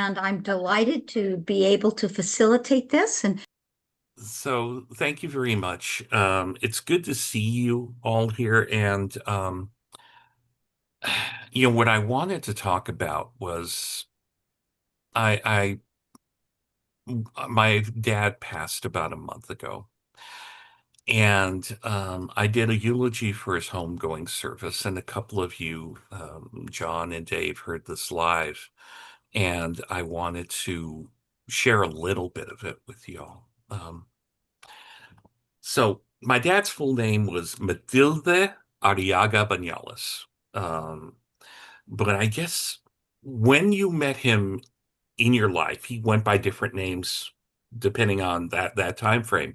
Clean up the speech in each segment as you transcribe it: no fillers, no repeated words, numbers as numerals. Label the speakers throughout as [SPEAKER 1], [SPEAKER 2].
[SPEAKER 1] and I'm delighted to be able to facilitate this. And
[SPEAKER 2] So thank you very much. It's good to see you all here. And what I wanted to talk about was I my dad passed about a month ago, and I did a eulogy for his homegoing service, and a couple of you, John and Dave, heard this live, and I wanted to share a little bit of it with y'all. So my dad's full name was Matilde Arriaga Banales. Um, but I guess when you met him in your life, he went by different names depending on that time frame.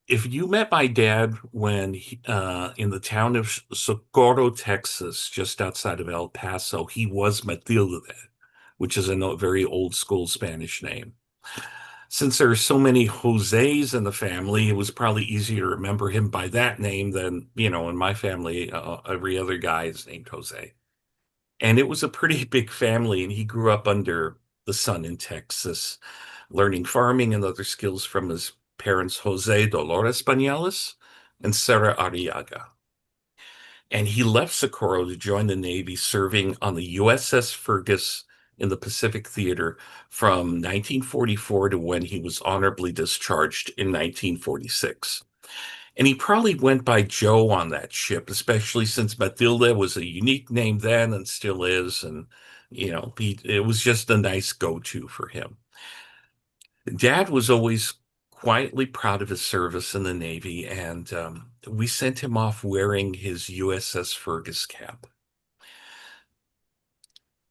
[SPEAKER 2] If you met my dad when in the town of Socorro, Texas, just outside of El Paso, he was Matilde, which is a very old school Spanish name. Since there are so many Jose's in the family, it was probably easier to remember him by that name than, in my family, every other guy is named Jose. And it was a pretty big family, and he grew up under the sun in Texas, learning farming and other skills from his parents, Jose Dolores Banales and Sarah Arriaga. And he left Socorro to join the Navy, serving on the USS Fergus in the Pacific Theater from 1944 to when he was honorably discharged in 1946. And he probably went by Joe on that ship, especially since Matilde was a unique name then and still is. And, it was just a nice go-to for him. Dad was always quietly proud of his service in the Navy, and we sent him off wearing his USS Fergus cap.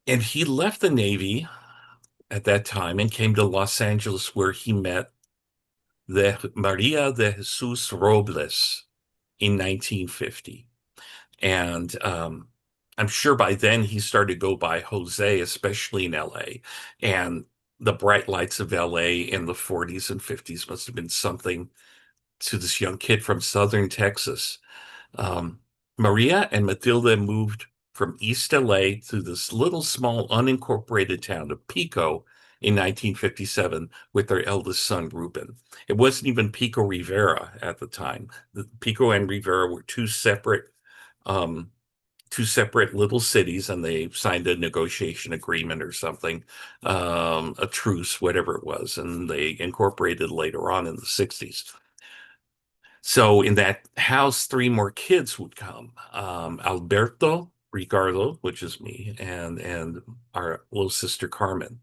[SPEAKER 2] And he left the Navy at that time and came to Los Angeles, where he met the Maria de Jesus Robles in 1950. And I'm sure by then he started to go by Jose, especially in LA. And the bright lights of LA in the 40s and 50s must have been something to this young kid from Southern Texas. Um, Maria and Matilda moved from East LA to this little small unincorporated town of Pico in 1957 with their eldest son, Ruben. It wasn't even Pico Rivera at the time. Pico and Rivera were um, two separate little cities, and they signed a negotiation agreement or something, a truce, whatever it was, and they incorporated later on in the 60s. So in that house, three more kids would come. Alberto, Ricardo, which is me, and our little sister Carmen.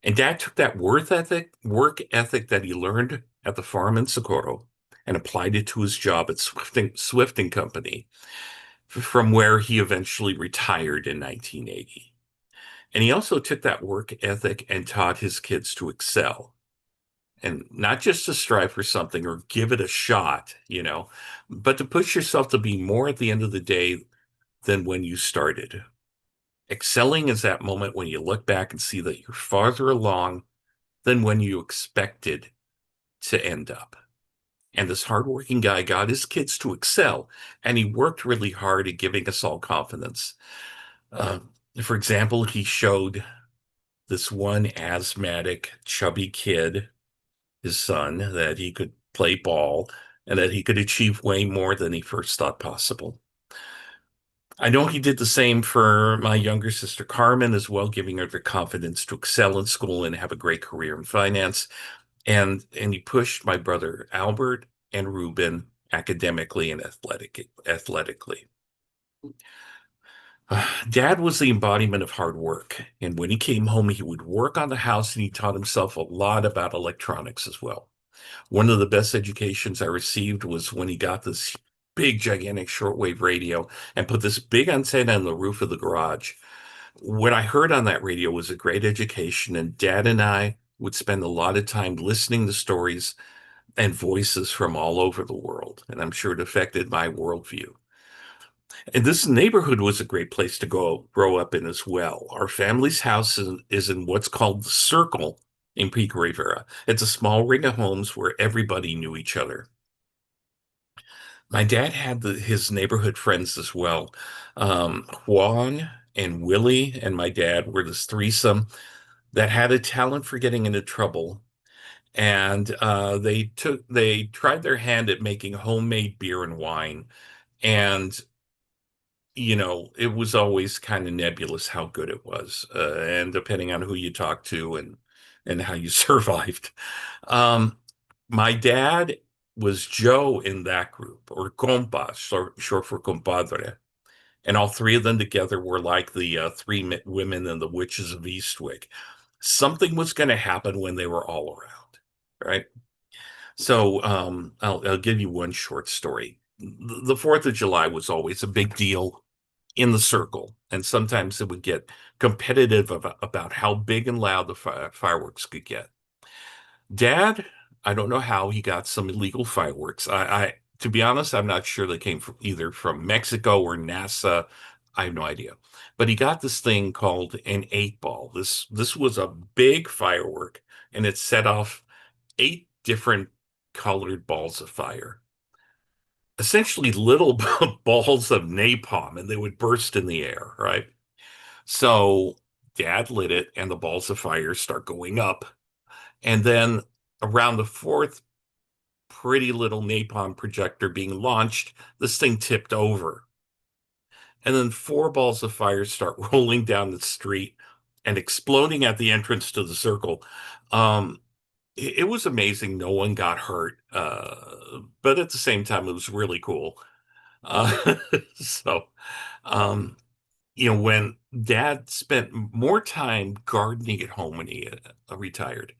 [SPEAKER 2] And Dad took that work ethic that he learned at the farm in Socorro and applied it to his job at Swift and Company, from where he eventually retired in 1980. And he also took that work ethic and taught his kids to excel, and not just to strive for something or give it a shot, but to push yourself to be more at the end of the day than when you started. Excelling is that moment when you look back and see that you're farther along than when you expected to end up. And this hardworking guy got his kids to excel, and he worked really hard at giving us all confidence. Uh, for example, he showed this one asthmatic, chubby kid, his son, that he could play ball and that he could achieve way more than he first thought possible. I know he did the same for my younger sister Carmen as well, giving her the confidence to excel in school and have a great career in finance. And he pushed my brother Albert and Ruben academically and athletically. Dad was the embodiment of hard work. And when he came home, he would work on the house, and he taught himself a lot about electronics as well. One of the best educations I received was when he got this big, gigantic shortwave radio and put this big antenna on the roof of the garage. What I heard on that radio was a great education, and Dad and I would spend a lot of time listening to stories and voices from all over the world. And I'm sure it affected my worldview. And this neighborhood was a great place to go grow up in as well. Our family's house is in what's called the Circle in Pico Rivera. It's a small ring of homes where everybody knew each other. My dad had his neighborhood friends as well. Juan and Willie and my dad were this threesome that had a talent for getting into trouble. And they tried their hand at making homemade beer and wine. And it was always kind of nebulous how good it was, and depending on who you talked to and how you survived. Um, my dad was Joe in that group, or compa, short for compadre, and all three of them together were like the three women and the witches of Eastwick. Something was going to happen when they were all around, right? So I'll give you one short story. The 4th of July was always a big deal in the circle, and sometimes it would get competitive about how big and loud the fireworks could get. Dad, I don't know how he got some illegal fireworks. To be honest, I'm not sure they came from either from Mexico or NASA. I have no idea. But he got this thing called an 8 ball. This was a big firework, and it set off 8 different colored balls of fire, essentially little balls of napalm, and they would burst in the air, right? So dad lit it, and the balls of fire start going up. And then around the fourth pretty little napalm projector being launched, this thing tipped over. And then 4 balls of fire start rolling down the street and exploding at the entrance to the circle. It was amazing. No one got hurt. But at the same time, it was really cool. Uh, so, um, when dad spent more time gardening at home when he retired,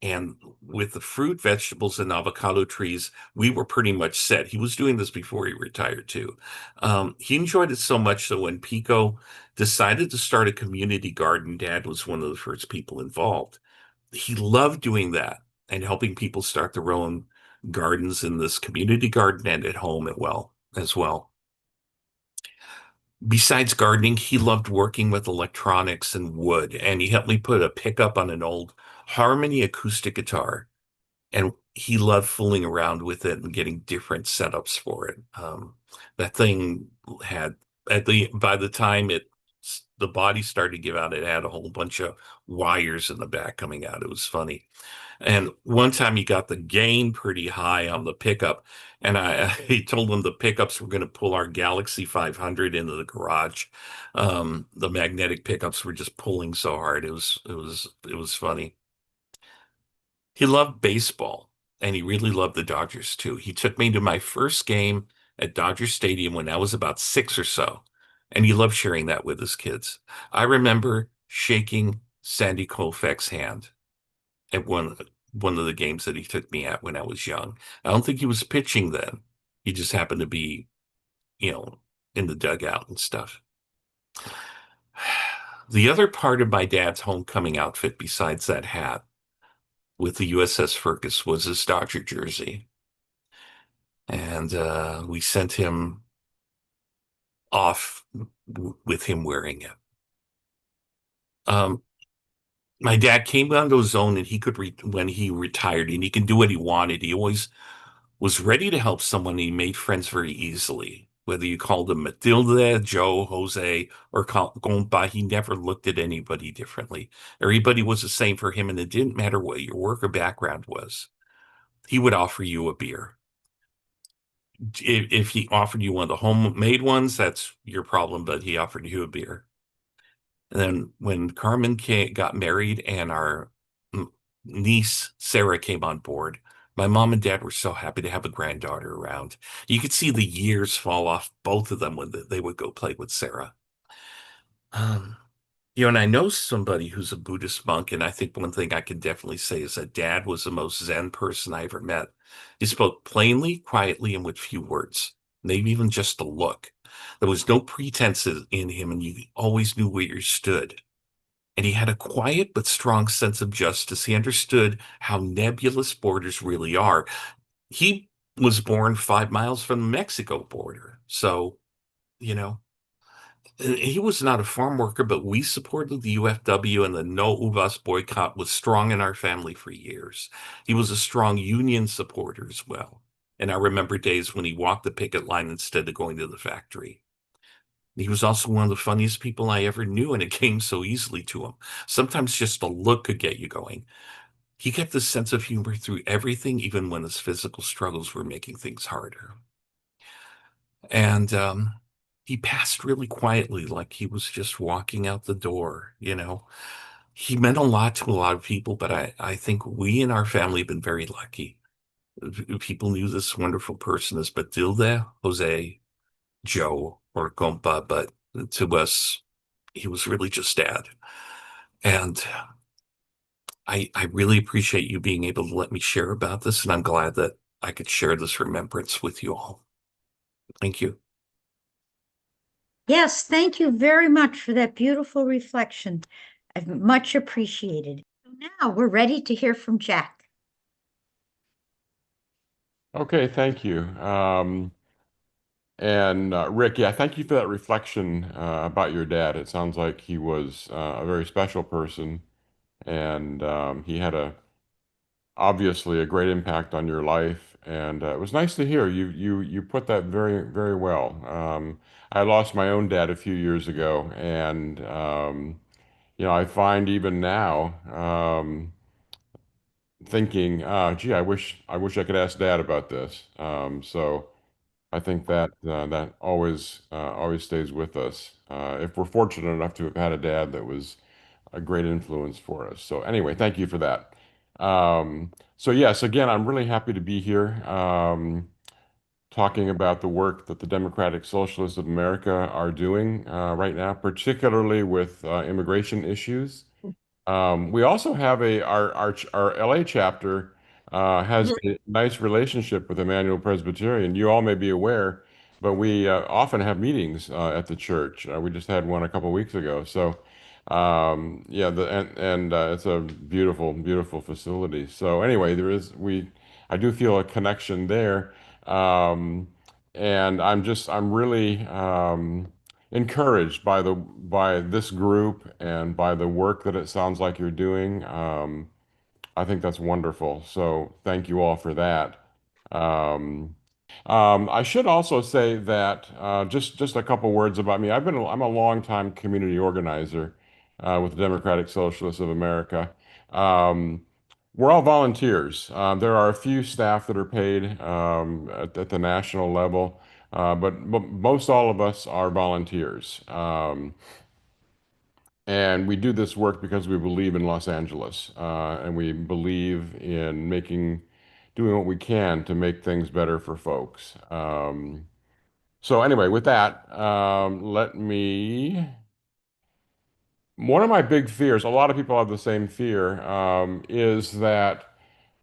[SPEAKER 2] and with the fruit, vegetables, and avocado trees, we were pretty much set. He was doing this before he retired too. He enjoyed it so much that when Pico decided to start a community garden, dad was one of the first people involved. He loved doing that and helping people start their own gardens in this community garden and at home as well. Besides gardening, he loved working with electronics and wood, and he helped me put a pickup on an old Harmony acoustic guitar. And he loved fooling around with it and getting different setups for it. That thing had by the time the body started to give out, it had a whole bunch of wires in the back coming out. It was funny. And one time he got the gain pretty high on the pickup, and he told them the pickups were going to pull our Galaxy 500 into the garage. The magnetic pickups were just pulling so hard. It was funny. He loved baseball, and he really loved the Dodgers too. He took me to my first game at Dodger Stadium when I was about 6 or so, and he loved sharing that with his kids. I remember shaking Sandy Koufax's hand at one of the games that he took me at when I was young. I don't think he was pitching then. He just happened to be, you know, in the dugout and stuff. The other part of my dad's homecoming outfit, besides that hat with the USS Fergus, was his Dodger jersey. And we sent him off with him wearing it. Um, my dad came onto his own, and he could when he retired, and he can do what he wanted. He always was ready to help someone. He made friends very easily. Whether you called him Matilda, Joe, Jose, or Compa, he never looked at anybody differently. Everybody was the same for him, and it didn't matter what your work or background was. He would offer you a beer. If he offered you one of the homemade ones, that's your problem, but he offered you a beer. And then when got married and our niece Sarah came on board, my mom and dad were so happy to have a granddaughter around. You could see the years fall off both of them when they would go play with Sarah. Um, and I know somebody who's a Buddhist monk, and I think one thing I can definitely say is that dad was the most Zen person I ever met. He spoke plainly, quietly, and with few words, maybe even just a look. There was no pretense in him, and you always knew where you stood. And he had a quiet but strong sense of justice. He understood how nebulous borders really are. He was born 5 miles from the Mexico border. So, you know, he was not a farm worker, but we supported the UFW, and the No Uvas boycott was strong in our family for years. He was a strong union supporter as well. And I remember days when he walked the picket line instead of going to the factory. He was also one of the funniest people I ever knew, and it came so easily to him. Sometimes just a look could get you going. He kept this sense of humor through everything, even when his physical struggles were making things harder. And he passed really quietly, like he was just walking out the door, you know. He meant a lot to a lot of people, but I think we in our family have been very lucky. People knew this wonderful person as Batilde, Jose, Joe, or Compa, but to us, he was really just dad. And I really appreciate you being able to let me share about this, and I'm glad that I could share this remembrance with you all. Thank you.
[SPEAKER 1] Yes, thank you very much for that beautiful reflection. I've much appreciated. So now we're ready to hear from Jack.
[SPEAKER 3] Okay, thank you. And Rick, yeah, thank you for that reflection about your dad. It sounds like he was a very special person, and he had a obviously a great impact on your life. And it was nice to hear you put that very well. I lost my own dad a few years ago, and I find even now thinking, gee, I wish I could ask Dad about this. So. I think that that always stays with us if we're fortunate enough to have had a dad that was a great influence for us. So anyway, thank you for that. So yes, again, I'm really happy to be here talking about the work that the Democratic Socialists of America are doing right now, particularly with immigration issues. We also have our LA chapter has a nice relationship with Emmanuel Presbyterian. You all may be aware, but we often have meetings at the church. We just had one a couple weeks ago. So yeah, and it's a beautiful facility. So anyway, I do feel a connection there, um, and I'm really encouraged by this group and by the work that it sounds like you're doing. I think that's wonderful. So thank you all for that. Um, I should also say that just a couple words about me. I'm a longtime community organizer with the Democratic Socialists of America. Um, we're all volunteers. There are a few staff that are paid at the national level, but most all of us are volunteers. And we do this work because we believe in Los Angeles, and we believe in doing what we can to make things better for folks. So anyway, with that, one of my big fears, a lot of people have the same fear, is that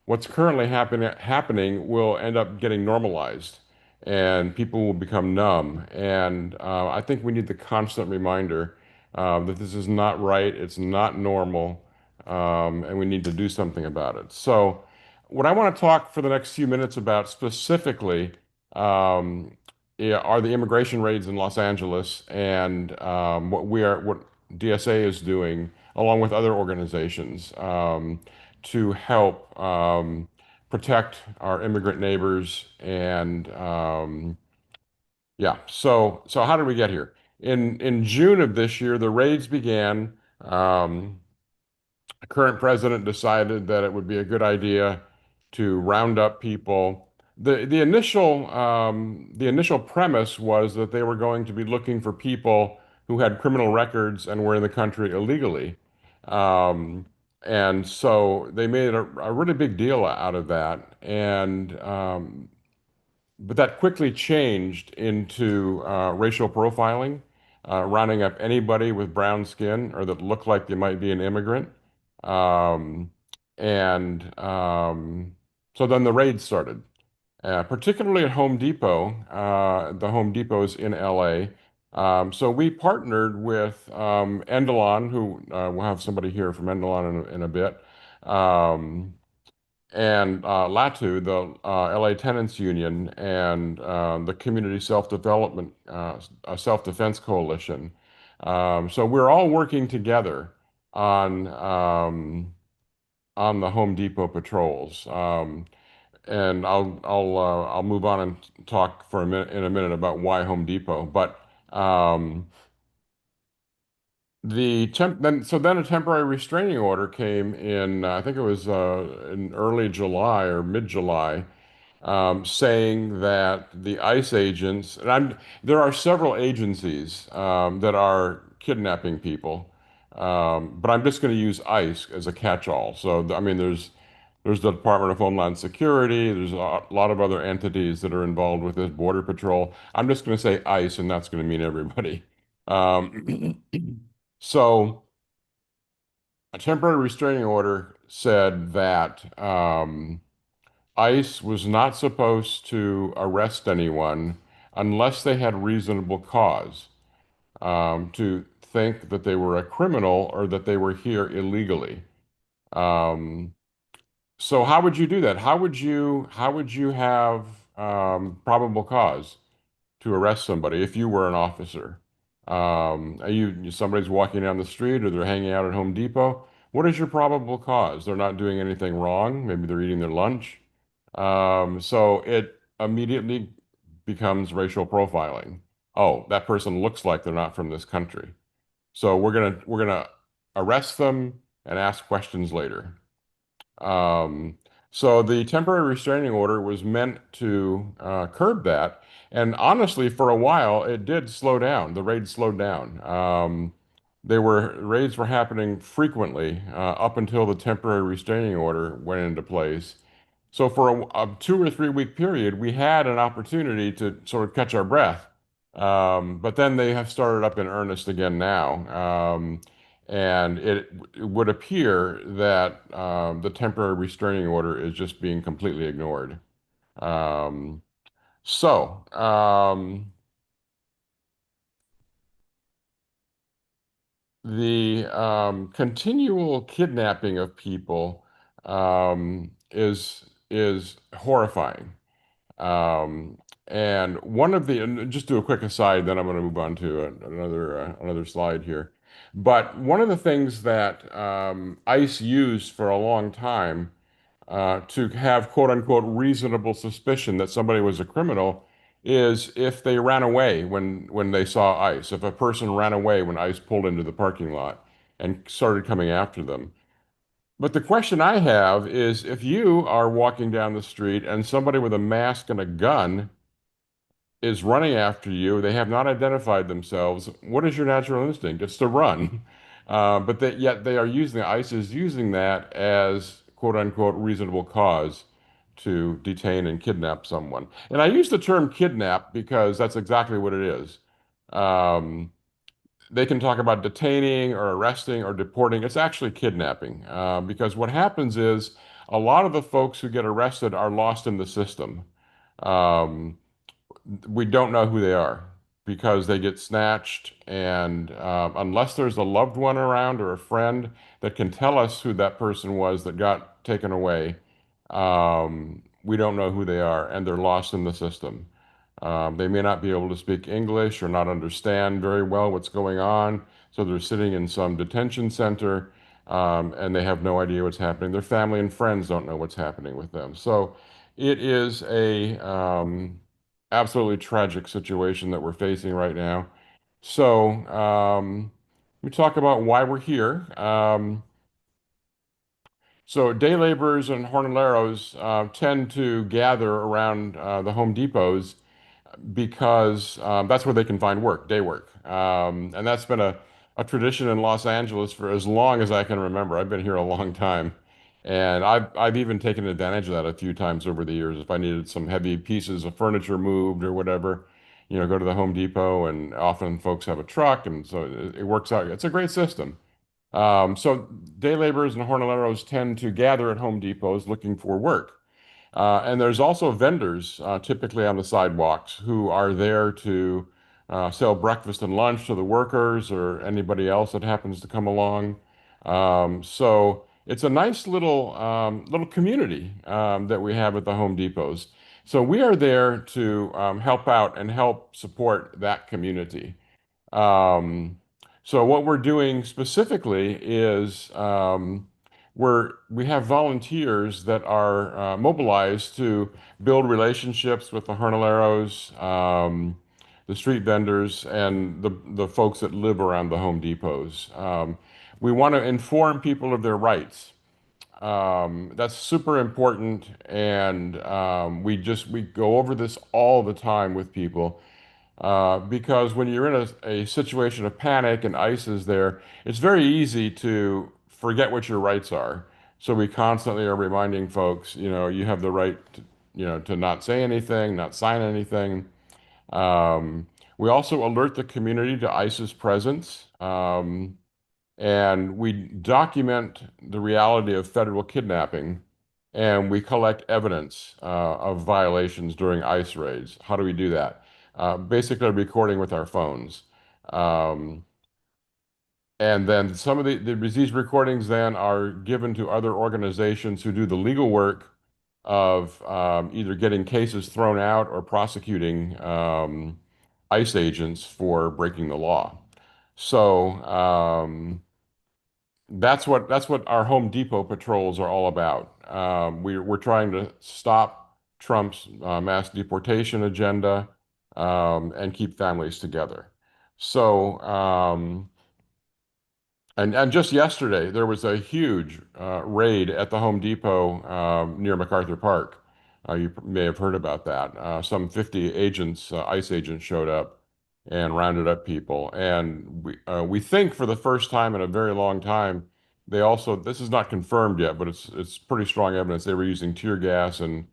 [SPEAKER 3] what's currently happening will end up getting normalized and people will become numb. And I think we need the constant reminder that this is not right, it's not normal, and we need to do something about it. So, what I want to talk for the next few minutes about specifically um, yeah, are the immigration raids in Los Angeles and what DSA is doing along with other organizations. To help protect our immigrant neighbors. And yeah, so how did we get here? In June of this year, the raids began. The current president decided that it would be a good idea to round up people. The initial premise was that they were going to be looking for people who had criminal records and were in the country illegally. Um, and so they made a really big deal out of that. And but that quickly changed into racial profiling, rounding up anybody with brown skin or that looked like they might be an immigrant. Um, and so then the raids started, particularly at Home Depot. The Home Depot's in LA. So we partnered with NDLON, who we'll have somebody here from NDLON in a bit. Um, and LATU, the LA Tenants Union, and the Community Self-Development, Self-Defense Coalition. So we're all working together on on the Home Depot patrols. And I'll move on and talk for a minute about why Home Depot. But Um, then a temporary restraining order came in, I think it was in early July or mid-July, saying that the ICE agents, and there are several agencies that are kidnapping people, but I'm just going to use ICE as a catch-all. So, I mean, there's the Department of Homeland Security, there's a lot of other entities that are involved with this, Border Patrol. I'm just going to say ICE, and that's going to mean everybody. Um, so, a temporary restraining order said that ICE was not supposed to arrest anyone unless they had reasonable cause to think that they were a criminal or that they were here illegally. Um, so how would you do that? How would you have probable cause to arrest somebody if you were an officer? Somebody's walking down the street or they're hanging out at Home Depot. What is your probable cause? They're not doing anything wrong. Maybe they're eating their lunch. So it immediately becomes racial profiling. Oh, that person looks like they're not from this country. So we're gonna arrest them and ask questions later. Um, so the temporary restraining order was meant to curb that. And honestly, for a while, it did slow down. The raids slowed down. Raids were happening frequently up until the temporary restraining order went into place. So for a 2 or 3 week period, we had an opportunity to sort of catch our breath. But then they have started up in earnest again now. And it would appear that the temporary restraining order is just being completely ignored. Um, so, the continual kidnapping of people is horrifying. Um, and just do a quick aside, then I'm going to move on to another slide here. But one of the things that ICE used for a long time to have quote unquote reasonable suspicion that somebody was a criminal is if they ran away when they saw ICE. If a person ran away when ICE pulled into the parking lot and started coming after them. But the question I have is if you are walking down the street and somebody with a mask and a gun is running after you, they have not identified themselves, what is your natural instinct? It's to run. Yet they are ICE is using that as quote unquote reasonable cause to detain and kidnap someone. And I use the term kidnap because that's exactly what it is. Um, they can talk about detaining or arresting or deporting. It's actually kidnapping because what happens is a lot of the folks who get arrested are lost in the system. Um, we don't know who they are because they get snatched, and unless there's a loved one around or a friend that can tell us who that person was that got taken away, we don't know who they are, and they're lost in the system. They may not be able to speak English or not understand very well what's going on, so they're sitting in some detention center, and they have no idea what's happening. Their family and friends don't know what's happening with them. So it is a absolutely tragic situation that we're facing right now. So we talk about why we're here. So day laborers and jornaleros tend to gather around the Home Depots because that's where they can find work, day work. And that's been a tradition in Los Angeles for as long as I can remember. I've been here a long time. And I've even taken advantage of that a few times over the years. If I needed some heavy pieces of furniture moved or whatever, go to the Home Depot, and often folks have a truck, and so it works out. It's a great system. So day laborers and jornaleros tend to gather at Home Depots looking for work. And there's also vendors, typically on the sidewalks, who are there to sell breakfast and lunch to the workers or anybody else that happens to come along. So it's a nice little community that we have at the Home Depots. So we are there to help out and help support that community. Um, so what we're doing specifically is we have volunteers that are mobilized to build relationships with the jornaleros, the street vendors, and the folks that live around the Home Depots. We want to inform people of their rights. That's super important, and we go over this all the time with people. Because when you're in a situation of panic and ICE is there, it's very easy to forget what your rights are. So we constantly are reminding folks, you have the right to, to not say anything, not sign anything. Um, we also alert the community to ICE's presence, and we document the reality of federal kidnapping, and we collect evidence of violations during ICE raids. How do we do that? Basically recording with our phones. Um, and then some of these recordings then are given to other organizations who do the legal work of either getting cases thrown out or prosecuting ICE agents for breaking the law. So that's what our Home Depot patrols are all about. We're trying to stop Trump's mass deportation agenda and keep families together. So, and just yesterday there was a huge raid at the Home Depot near MacArthur Park. You may have heard about that. Some 50 agents, ICE agents, showed up and rounded up people. And we think for the first time in a very long time, they also, this is not confirmed yet, but it's pretty strong evidence they were using tear gas and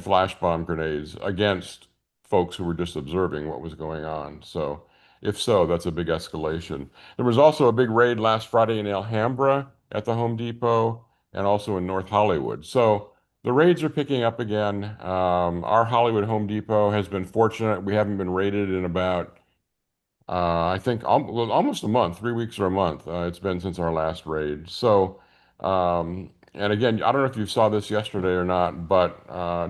[SPEAKER 3] flash bomb grenades against folks who were just observing what was going on. So if so, that's a big escalation. There was also a big raid last Friday in Alhambra at the Home Depot and also in North Hollywood. So the raids are picking up again. Our Hollywood Home Depot has been fortunate. We haven't been raided in about, I think, almost a month, 3 weeks or a month. It's been since our last raid. So, and again, I don't know if you saw this yesterday or not, but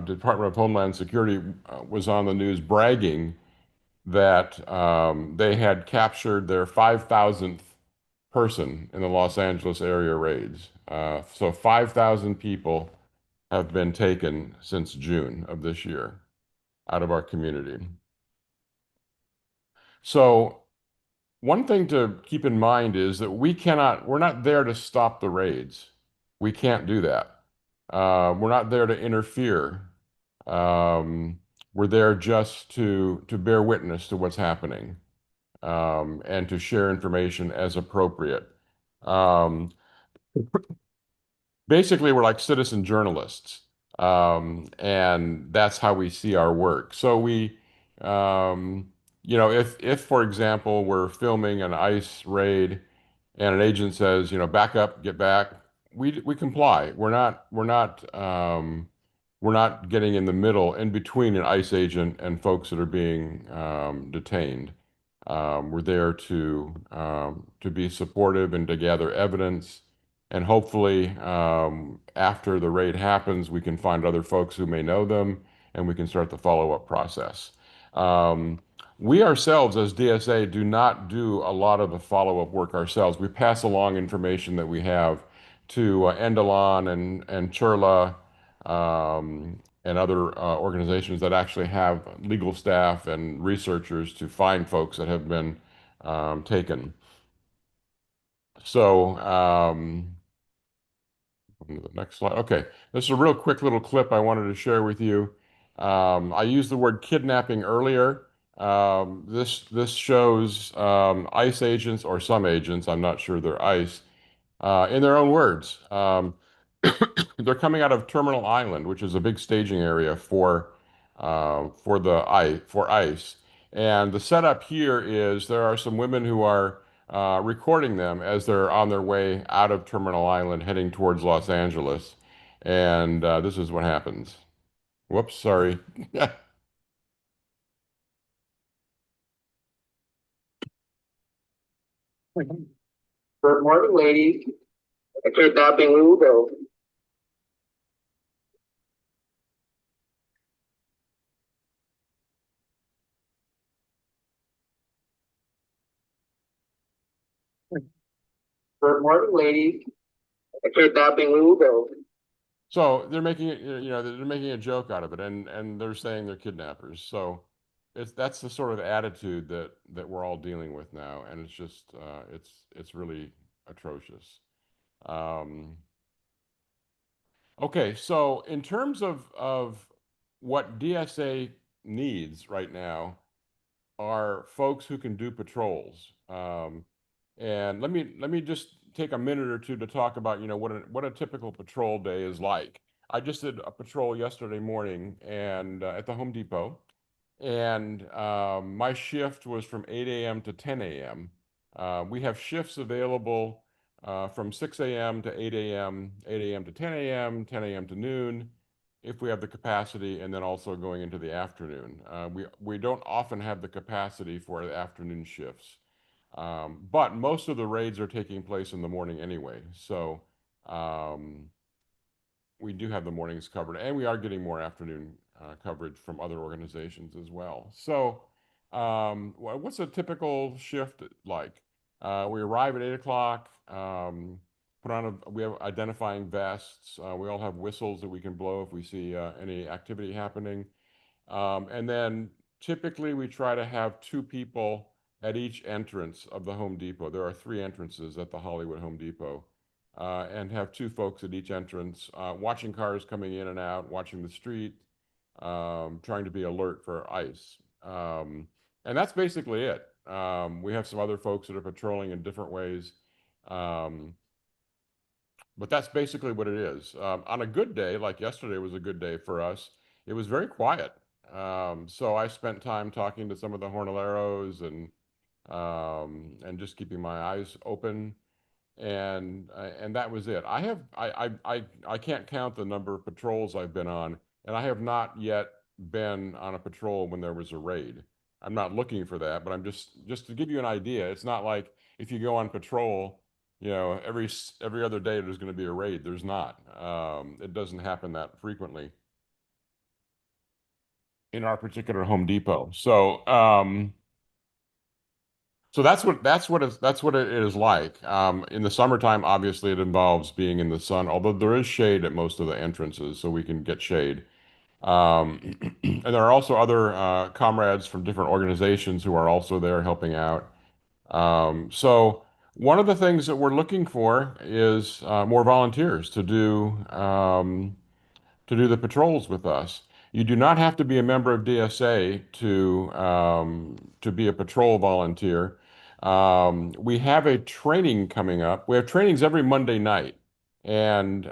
[SPEAKER 3] Department of Homeland Security was on the news bragging that they had captured their 5,000th person in the Los Angeles area raids. So 5,000 people have been taken since June of this year out of our community. So one thing to keep in mind is that we're not there to stop the raids. We can't do that. We're not there to interfere. Um, we're there just to bear witness to what's happening. And to share information as appropriate. Um, Basically, we're like citizen journalists, and that's how we see our work. So um, if for example, we're filming an ICE raid and an agent says, back up, get back, we comply. We're not getting in the middle, in between an ICE agent and folks that are being detained. We're there to be supportive and to gather evidence. And hopefully, after the raid happens, we can find other folks who may know them and we can start the follow-up process. We ourselves, as DSA, do not do a lot of the follow-up work ourselves. We pass along information that we have to NDLON and CHIRLA and other organizations that actually have legal staff and researchers to find folks that have been taken. So, the next slide. Okay, this is a real quick little clip I wanted to share with you. I used the word kidnapping earlier. This shows ICE agents, or some agents, I'm not sure they're ICE, in their own words. They're coming out of Terminal Island, which is a big staging area for ICE. And the setup here is there are some women who are recording them as they're on their way out of Terminal Island, heading towards Los Angeles. And this is what happens. Whoops, sorry.
[SPEAKER 4] Good morning, ladies. Kidnapping Ludo. Good morning, ladies. Kidnapping Ludo.
[SPEAKER 3] So they're making it, they're making a joke out of it, and they're saying they're kidnappers. So that's the sort of attitude that we're all dealing with now, and it's just it's really atrocious. Um, okay, so in terms of what DSA needs right now are folks who can do patrols. And let me just take a minute or two to talk about, what a typical patrol day is like. I just did a patrol yesterday morning and at the Home Depot, and my shift was from 8 a.m. to 10 a.m. We have shifts available from 6 a.m. to 8 a.m., 8 a.m. to 10 a.m., 10 a.m. to noon, if we have the capacity, and then also going into the afternoon. We don't often have the capacity for the afternoon shifts, but most of the raids are taking place in the morning anyway. So we do have the mornings covered, and we are getting more afternoon coverage from other organizations as well. So what's a typical shift like? We arrive at 8 o'clock. We have identifying vests. We all have whistles that we can blow if we see any activity happening. And then typically we try to have 2 people at each entrance of the Home Depot. There are 3 entrances at the Hollywood Home Depot, and have 2 folks at each entrance, watching cars coming in and out, watching the street, trying to be alert for ICE. And that's basically it. We have some other folks that are patrolling in different ways. But that's basically what it is. On a good day, like yesterday was a good day for us, it was very quiet. So I spent time talking to some of the Jornaleros and just keeping my eyes open, and that was it. I can't count the number of patrols I've been on, and I have not yet been on a patrol when there was a raid. I'm not looking for that, but I'm just to give you an idea. It's not like if you go on patrol, every other day there's going to be a raid. There's not. It doesn't happen that frequently in our particular Home Depot. So that's what it is like. In the summertime, obviously, it involves being in the sun, although there is shade at most of the entrances, so we can get shade. And there are also other comrades from different organizations who are also there helping out. So one of the things that we're looking for is more volunteers to do the patrols with us. You do not have to be a member of DSA to be a patrol volunteer. We have a training coming up. We have trainings every Monday night, and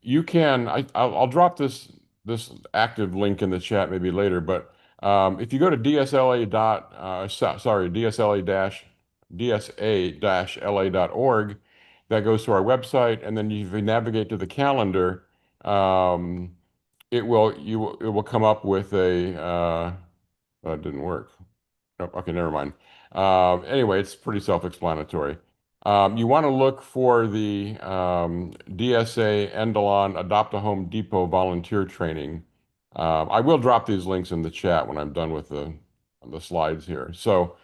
[SPEAKER 3] you can. I'll drop this active link in the chat maybe later. But if you go to DSA-la.org, that goes to our website, and then if you navigate to the calendar, um, it will come up with it didn't work. Nope, okay, never mind. Anyway, it's pretty self-explanatory. You want to look for the DSA NDLON Adopt a Home Depot volunteer training. I will drop these links in the chat when I'm done with the slides here. So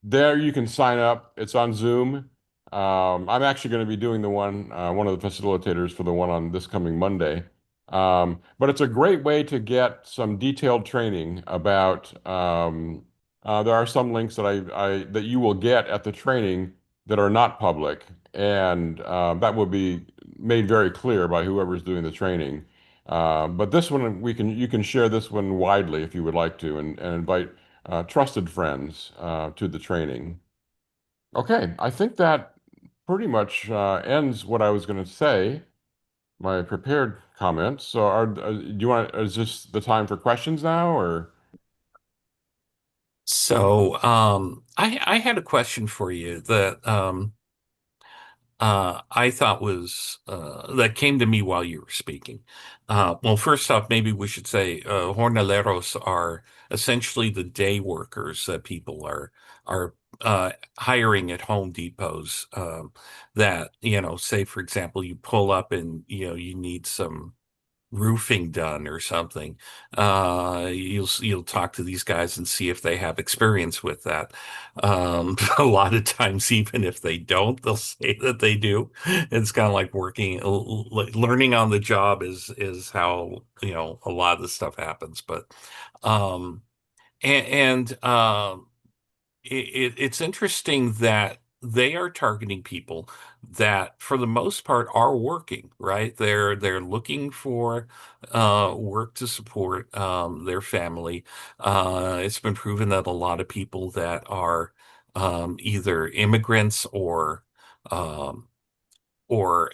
[SPEAKER 3] there you can sign up. It's on Zoom. I'm actually going to be doing one of the facilitators for the one on this coming Monday. But it's a great way to get some detailed training about. There are some links that you will get at the training that are not public, and that will be made very clear by whoever's doing the training. But this one you can share this one widely if you would like to, and invite trusted friends to the training. Okay, I think that pretty much ends what I was going to say, my prepared comments. So is this the time for questions now, or?
[SPEAKER 2] So, I had a question for you that I thought was that came to me while you were speaking. Well, first off, maybe we should say jornaleros are essentially the day workers that people are hiring at Home Depots. That say, for example, you pull up and you need some roofing done or something, you'll talk to these guys and see if they have experience with that. A lot of times, even if they don't, they'll say that they do. It's kind of like learning on the job is how, a lot of this stuff happens. But um, and it's interesting that they are targeting people that, for the most part, are working, right? They're looking for work to support their family. It's been proven that a lot of people that are either immigrants um, or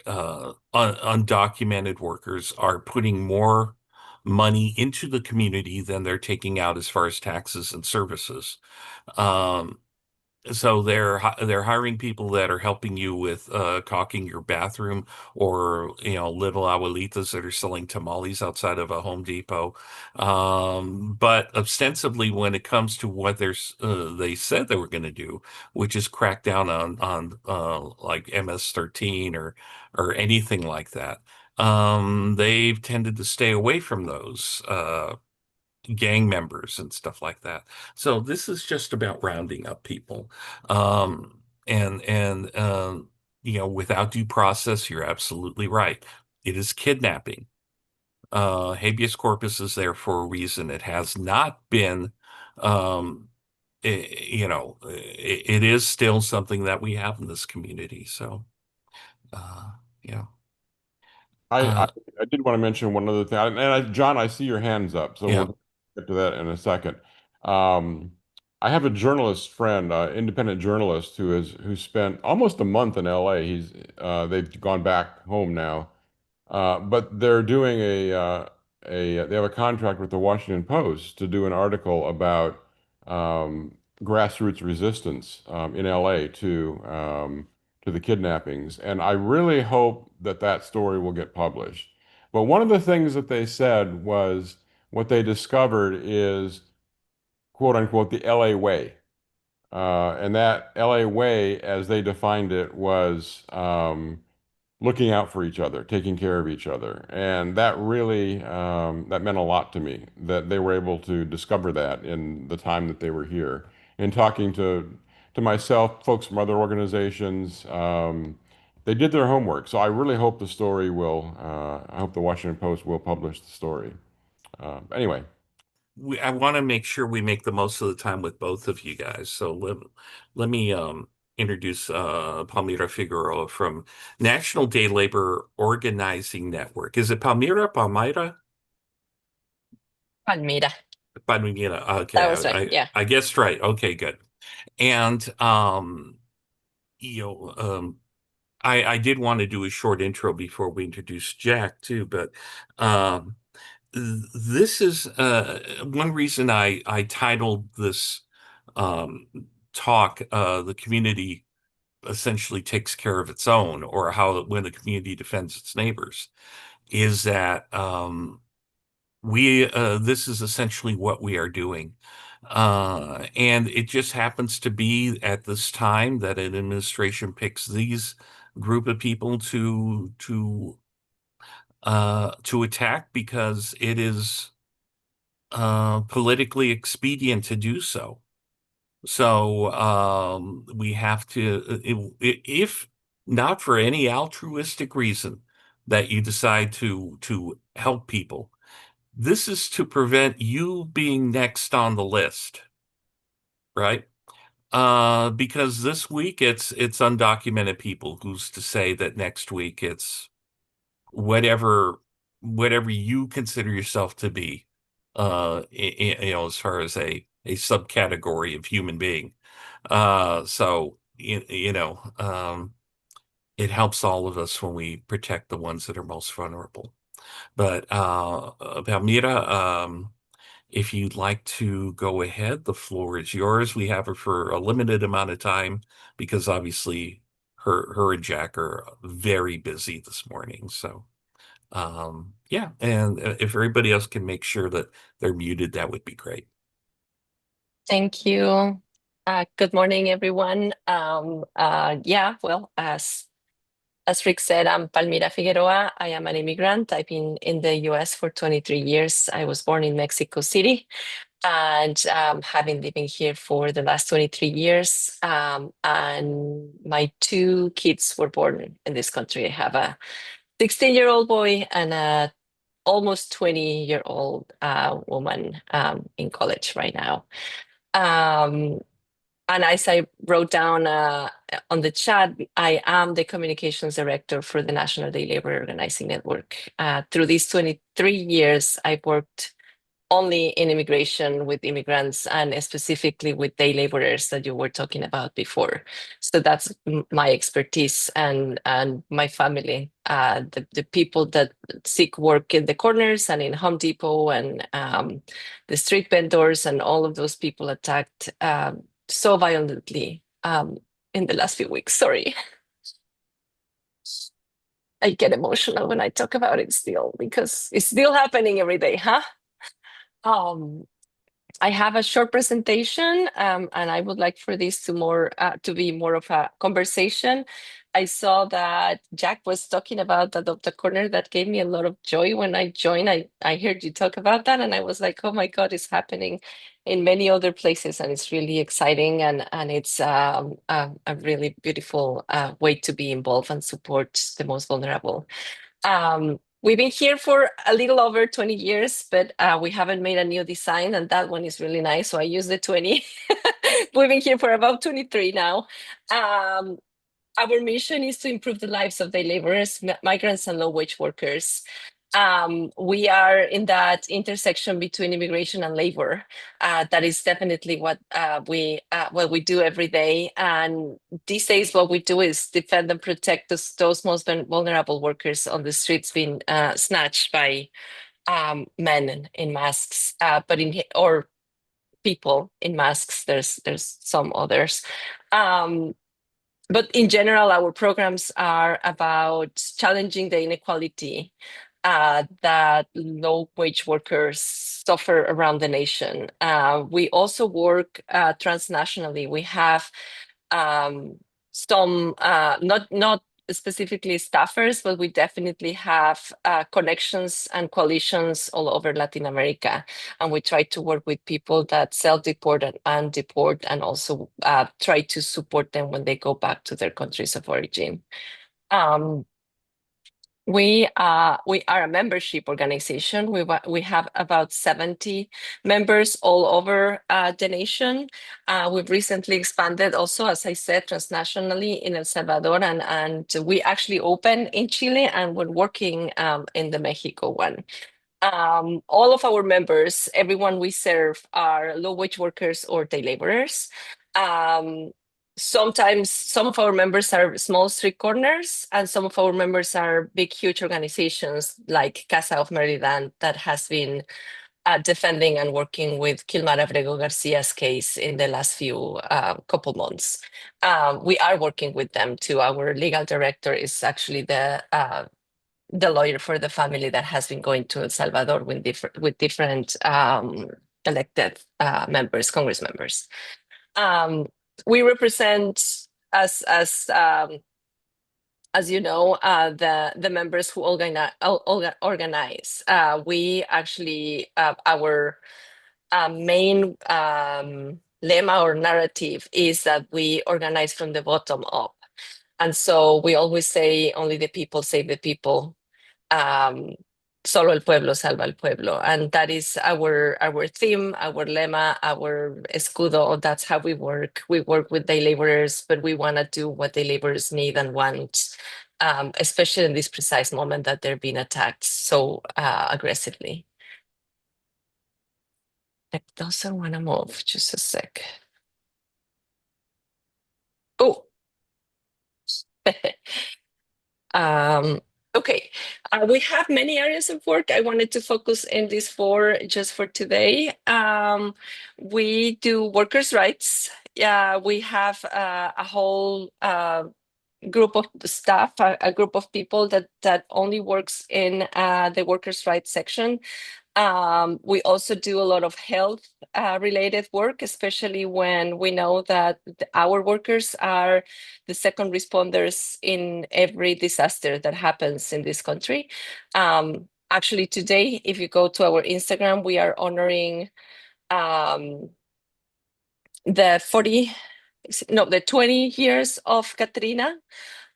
[SPEAKER 2] undocumented workers are putting more money into the community than they're taking out as far as taxes and services. Um, so they're hiring people that are helping you with caulking your bathroom, or little abuelitas that are selling tamales outside of a Home Depot. But ostensibly, when it comes to what they said they were going to do, which is crack down on like MS-13 or anything like that, they've tended to stay away from those gang members and stuff like that. So this is just about rounding up people. And without due process, you're absolutely right. It is kidnapping. Habeas corpus is there for a reason. It has not been, um, it is still something that we have in this community. So, yeah.
[SPEAKER 3] I,
[SPEAKER 2] Uh,
[SPEAKER 3] I, I did want to mention one other thing. John, I see your hands up, so
[SPEAKER 2] yeah.
[SPEAKER 3] we'll get to that in a second. Um, I have a journalist friend, independent journalist, who spent almost a month in LA. They've gone back home now, but they're doing they have a contract with the Washington Post to do an article about grassroots resistance in LA to the kidnappings. And I really hope that that story will get published. But one of the things that they said was what they discovered is, quote unquote, the LA way. And that LA way, as they defined it, was looking out for each other, taking care of each other. And that really that meant a lot to me that they were able to discover that in the time that they were here. In talking to myself, folks from other organizations, they did their homework. So I really hope the story will. I hope the Washington Post will publish the story. Anyway,
[SPEAKER 2] I want to make sure we make the most of the time with both of you guys. So let me introduce Palmira Figueroa from National Day Labor Organizing Network. Is it Palmira?
[SPEAKER 5] Palmira.
[SPEAKER 2] Palmira. Okay,
[SPEAKER 5] That was right. Yeah.
[SPEAKER 2] I guessed right. Okay, good. And you know, I did want to do a short intro before we introduce Jack too, but this is one reason I titled this um, talk, "The Community Essentially Takes Care of Its Own," or how when the community defends its neighbors, is that we this is essentially what we are doing. And it just happens to be at this time that an administration picks these group of people to attack because it is politically expedient to do so. So we have to, if not for any altruistic reason that you decide to help people, this is to prevent you being next on the list, right? Because this week it's undocumented people. Who's to say that next week it's whatever you consider yourself to be, as far as a subcategory of human being. So it helps all of us when we protect the ones that are most vulnerable. But Palmira, if you'd like to go ahead, the floor is yours. We have her for a limited amount of time because obviously her and Jack are very busy this morning. So yeah, and if everybody else can make sure that they're muted, that would be great.
[SPEAKER 5] Thank you. Good morning, everyone. Yeah, well, as As Rick said, I'm Palmira Figueroa. I am an immigrant. I've been in the US for 23 years. I was born in Mexico City and have been living here for the last 23 years. And my two kids were born in this country. I have a 16-year-old boy and a almost 20-year-old woman in college right now. And as I wrote down on the chat, I am the communications director for the National Day Labor Organizing Network. Through these 23 years, I've worked only in immigration with immigrants and specifically with day laborers that you were talking about before. So that's my expertise and my family, the people that seek work in the corners and in Home Depot and the street vendors and all of those people attacked so violently in the last few weeks. Sorry. I get emotional when I talk about it still because it's still happening every day, huh? I have a short presentation, and I would like for this to be more of a conversation. I saw that Jack was talking about the Adopt a Corner. That gave me a lot of joy when I joined. I heard you talk about that, and I was like, oh my God, it's happening in many other places, and it's really exciting, and it's a really beautiful way to be involved and support the most vulnerable. We've been here for a little over 20 years, but we haven't made a new design, and that one is really nice. So I use the 20. We've been here for about 23 now. Our mission is to improve the lives of day laborers, migrants, and low-wage workers. We are in that intersection between immigration and labor. That is definitely what we do every day. And these days, what we do is defend and protect those most vulnerable workers on the streets being snatched by men in masks, or people in masks. There's some others. But in general, our programs are about challenging the inequality that low-wage workers suffer around the nation. We also work transnationally. We have some, not specifically staffers, but we definitely have connections and coalitions all over Latin America. And we try to work with people that self-deport and deport, and also try to support them when they go back to their countries of origin. We are a membership organization. We have about 70 members all over the nation. We've recently expanded also, as I said, transnationally in El Salvador, and we actually opened in Chile, and we're working in the Mexico one. All of our members, everyone we serve, are low-wage workers or day laborers. Sometimes some of our members are small street corners, and some of our members are big, huge organizations like Casa of Merida that has been defending and working with Kilmar Abrego Garcia's case in the last few couple months. We are working with them too. Our legal director is actually the lawyer for the family that has been going to El Salvador with different elected members, Congress members. We represent, as you know, the members who organize. We actually, our main lemma or narrative is that we organize from the bottom up. And so we always say only the people save the people. Solo el pueblo salva el pueblo. And that is our theme, our lemma, our escudo. That's how we work. We work with day laborers, but we want to do what day laborers need and want, especially in this precise moment that they're being attacked so aggressively. It doesn't want to move. Just a sec. Oh. Okay, we have many areas of work. I wanted to focus in these four just for today. We do workers' rights. We have a whole group of staff, a group of people that only works in the workers' rights section. We also do a lot of health related work, especially when we know that our workers are the second responders in every disaster that happens in this country. Actually, today, if you go to our Instagram, we are honoring the 20 years of Katrina,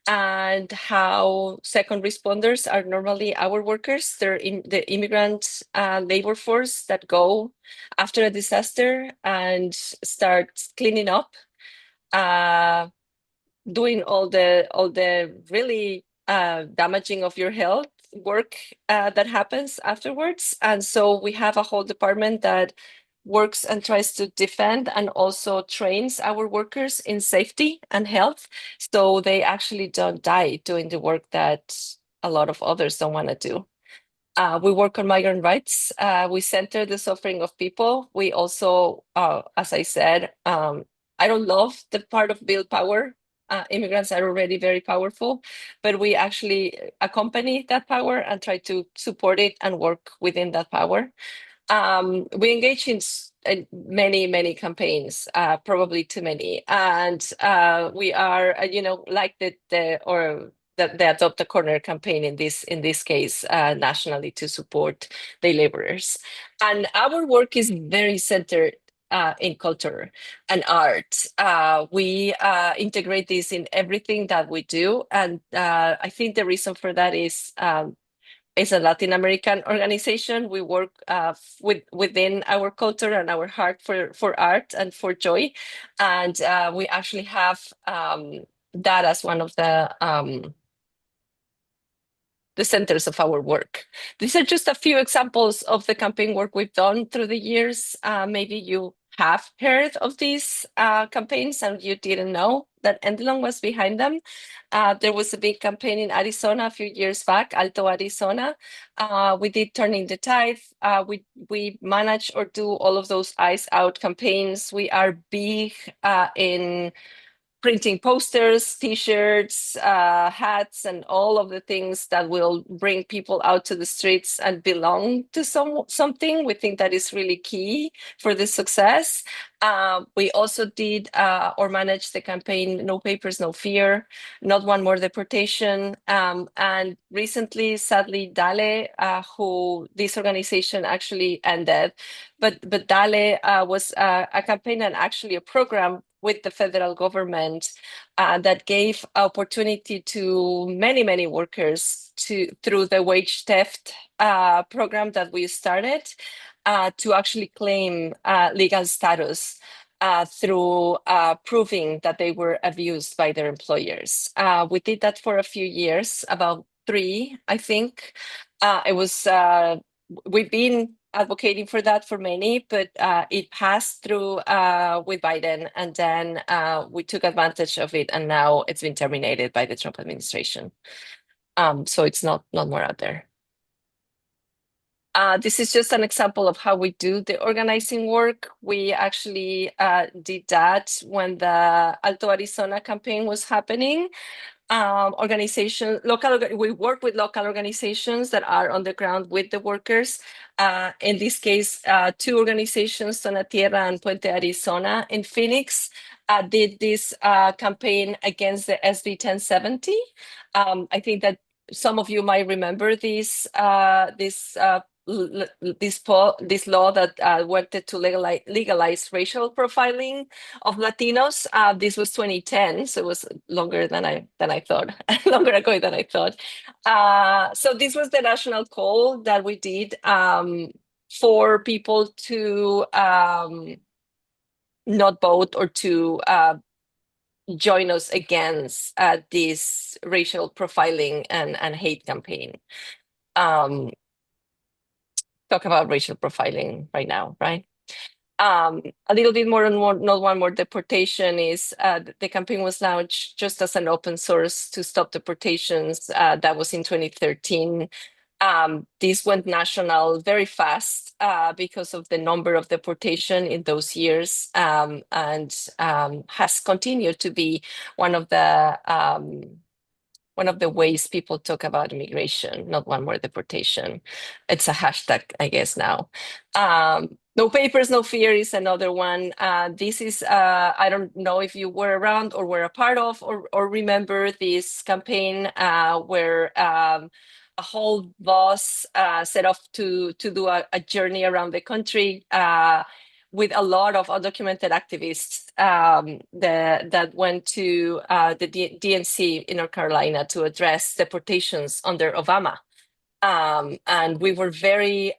[SPEAKER 5] and how second responders are normally our workers. They're in the immigrant labor force that go after a disaster and start cleaning up, doing all the really damaging of your health work that happens afterwards. And so we have a whole department that works and tries to defend and also trains our workers in safety and health, so they actually don't die doing the work that a lot of others don't want to do. We work on migrant rights. We center the suffering of people. We also, as I said, I don't love the part of build power. Immigrants are already very powerful, but we actually accompany that power and try to support it and work within that power. We engage in many campaigns, probably too many, and we are, like the Adopt a Corner campaign in this case, nationally, to support the laborers. And our work is very centered in culture and art. We integrate this in everything that we do, and I think the reason for that is. It's a Latin American organization. We work within our culture and our heart for art and for joy. And we actually have that as one of the centers of our work. These are just a few examples of the campaign work we've done through the years. Maybe you have heard of these campaigns and you didn't know that NDLON was behind them. There was a big campaign in Arizona a few years back, Alto, Arizona. We did Turning the Tide. We manage or do all of those Eyes Out campaigns. We are big in printing posters, T-shirts, hats, and all of the things that will bring people out to the streets and belong to something. We think that is really key for the success. We also did or managed the campaign No Papers, No Fear, Not One More Deportation. And recently, sadly, DALE, who this organization actually ended, but DALE was a campaign and actually a program with the federal government that gave opportunity to many workers through the wage theft program that we started to actually claim legal status through proving that they were abused by their employers. We did that for a few years, about 3, I think. We've been advocating for that for many, but it passed through with Biden, and then we took advantage of it, and now it's been terminated by the Trump administration. So it's not more out there. This is just an example of how we do the organizing work. We actually did that when the Alto Arizona campaign was happening. We work with local organizations that are on the ground with the workers. In this case, 2 organizations, Zona Tierra and Puente Arizona in Phoenix, did this campaign against the SB 1070. I think that some of you might remember this law that wanted to legalize racial profiling of Latinos. This was 2010, so it was longer than I thought, longer ago than I thought. So this was the national call that we did for people to not vote or to join us against this racial profiling and hate campaign. Talk about racial profiling right now, right? A little bit more on Not One More Deportation is the campaign was launched just as an open source to stop deportations. That was in 2013. This went national very fast because of the number of deportation in those years, and has continued to be one of the ways people talk about immigration. Not one more deportation. It's a hashtag, I guess, now. No papers, no fear is another one. This is, I don't know if you were around or were a part of or remember this campaign where a whole bus set off to do a journey around the country with a lot of undocumented activists that went to the DNC in North Carolina to address deportations under Obama. And we were very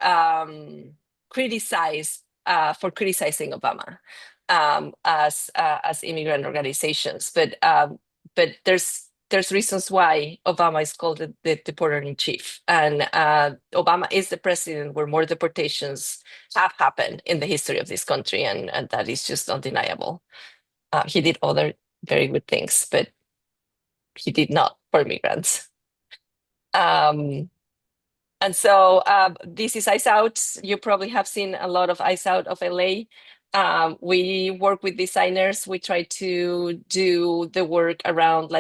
[SPEAKER 5] criticized for criticizing Obama as immigrant organizations. But there's reasons why Obama is called the deporter-in-chief. And Obama is the president where more deportations have happened in the history of this country. And that is just undeniable. He did other very good things, but he did not for immigrants. And so this is Eyes Out. You probably have seen a lot of Eyes Out of LA. We work with designers. We try to do the work around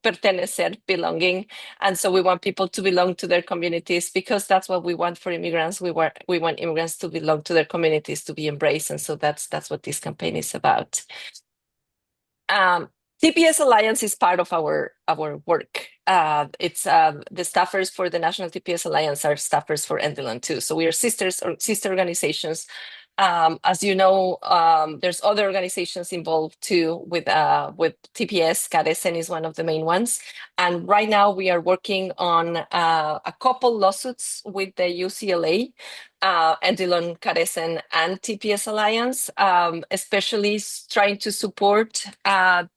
[SPEAKER 5] pertenecer, belonging. And so we want people to belong to their communities because that's what we want for immigrants. We want immigrants to belong to their communities, to be embraced. And so that's what this campaign is about. TPS Alliance is part of our work. It's the staffers for the National TPS Alliance are staffers for NDLON too. So we are sister organizations. As you know, there's other organizations involved too with TPS. CADECEN is one of the main ones. And right now we are working on a couple lawsuits with the UCLA, NDLON, CADECEN, and TPS Alliance, especially trying to support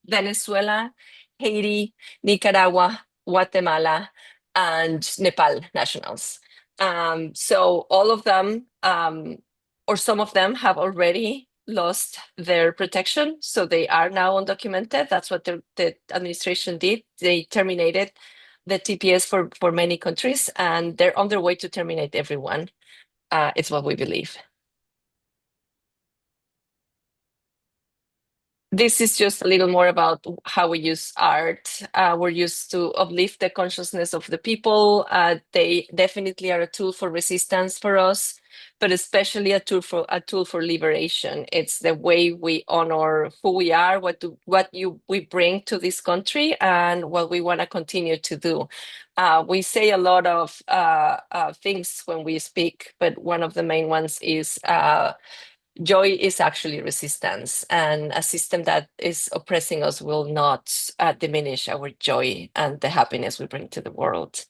[SPEAKER 5] Venezuela, Haiti, Nicaragua, Guatemala, and Nepal nationals. So all of them, or some of them, have already lost their protection. So they are now undocumented. That's what the administration did. They terminated the TPS for many countries, and they're on their way to terminate everyone. It's what we believe. This is just a little more about how we use art. We're used to uplift the consciousness of the people. They definitely are a tool for resistance for us, but especially a tool for liberation. It's the way we honor who we are, we bring to this country, and what we want to continue to do. We say a lot of things when we speak, but one of the main ones is joy is actually resistance, and a system that is oppressing us will not diminish our joy and the happiness we bring to the world.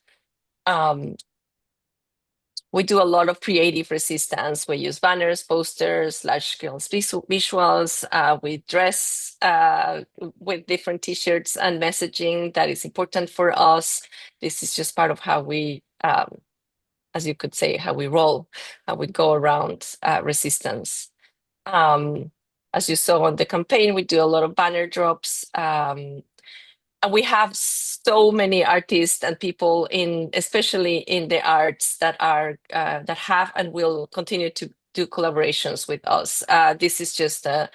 [SPEAKER 5] We do a lot of creative resistance. We use banners, posters, large-scale visuals. We dress with different T-shirts and messaging that is important for us. This is just part of how we, as you could say, how we roll, how we go around resistance. As you saw on the campaign, we do a lot of banner drops. And we have so many artists and people especially in the arts that have and will continue to do collaborations with us. This is just a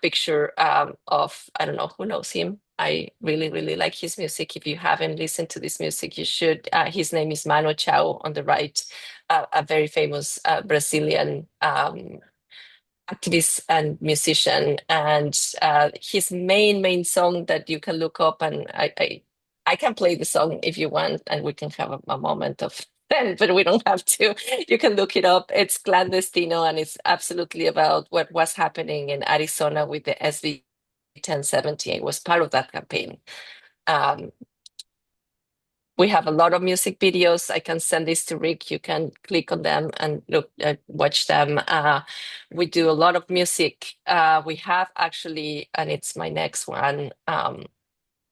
[SPEAKER 5] picture of, I don't know who knows him. I really, really like his music. If you haven't listened to this music, you should. His name is Mano Chao on the right, a very famous Brazilian activist and musician, and his main song that you can look up, and I can play the song if you want, and we can have a moment of then, but we don't have to. You can look it up. It's Clandestino, and it's absolutely about what was happening in Arizona with the SB 1070. It was part of that campaign. We have a lot of music videos. I can send this to Rick. You can click on them and watch them. We do a lot of music. We have actually, and it's my next one,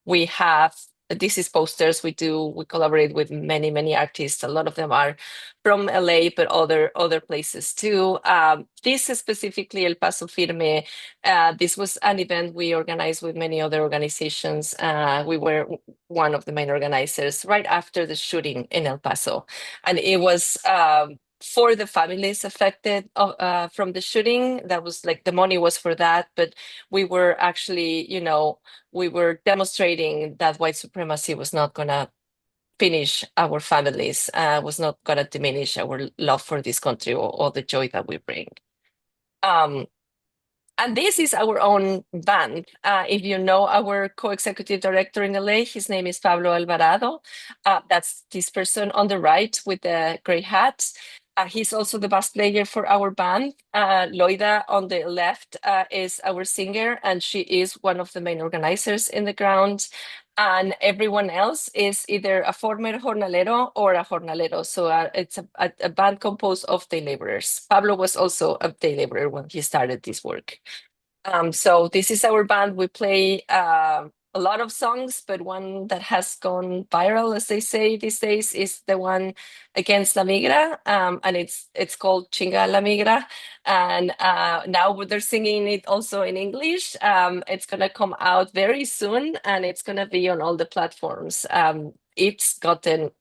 [SPEAKER 5] we have this is posters. We collaborate with many artists. A lot of them are from LA, but other places too. This is specifically El Paso Firme. This was an event we organized with many other organizations. We were one of the main organizers right after the shooting in El Paso, and it was for the families affected from the shooting. That was like the money was for that, but we were actually, we were demonstrating that white supremacy was not gonna finish our families, was not gonna diminish our love for this country or the joy that we bring. And this is our own band. If you know our co-executive director in LA, his name is Pablo Alvarado. That's this person on the right with the gray hat. He's also the bass player for our band. Loida on the left is our singer, and she is one of the main organizers in the ground. And everyone else is either a former jornalero or a jornalero. So it's a band composed of day laborers. Pablo was also a day laborer when he started this work. So this is our band. We play a lot of songs, but one that has gone viral, as they say these days, is the one against La Migra, and it's called Chinga La Migra. And now they're singing it also in English. It's gonna come out very soon, and it's gonna be on all the platforms. It's gotten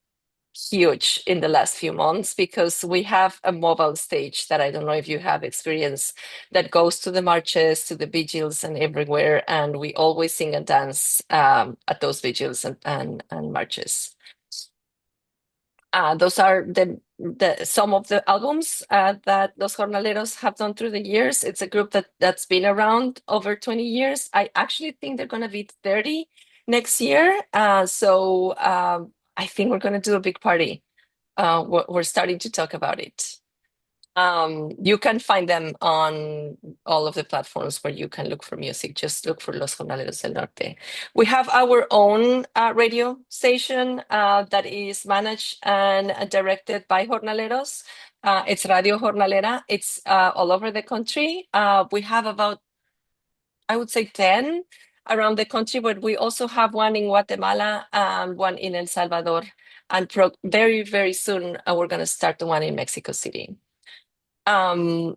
[SPEAKER 5] huge in the last few months because we have a mobile stage that I don't know if you have experience, that goes to the marches, to the vigils and everywhere, and we always sing and dance at those vigils and marches. Those are some of the albums that Los Jornaleros have done through the years. It's a group that's been around over 20 years. I actually think they're going to be 30 next year. So I think we're going to do a big party. We're starting to talk about it. You can find them on all of the platforms where you can look for music. Just look for Los Jornaleros del Norte. We have our own radio station that is managed and directed by jornaleros. It's Radio Jornalera. It's all over the country. We have about, I would say, 10 around the country, but we also have one in Guatemala and one in El Salvador. And very, very soon, we're going to start the one in Mexico City. As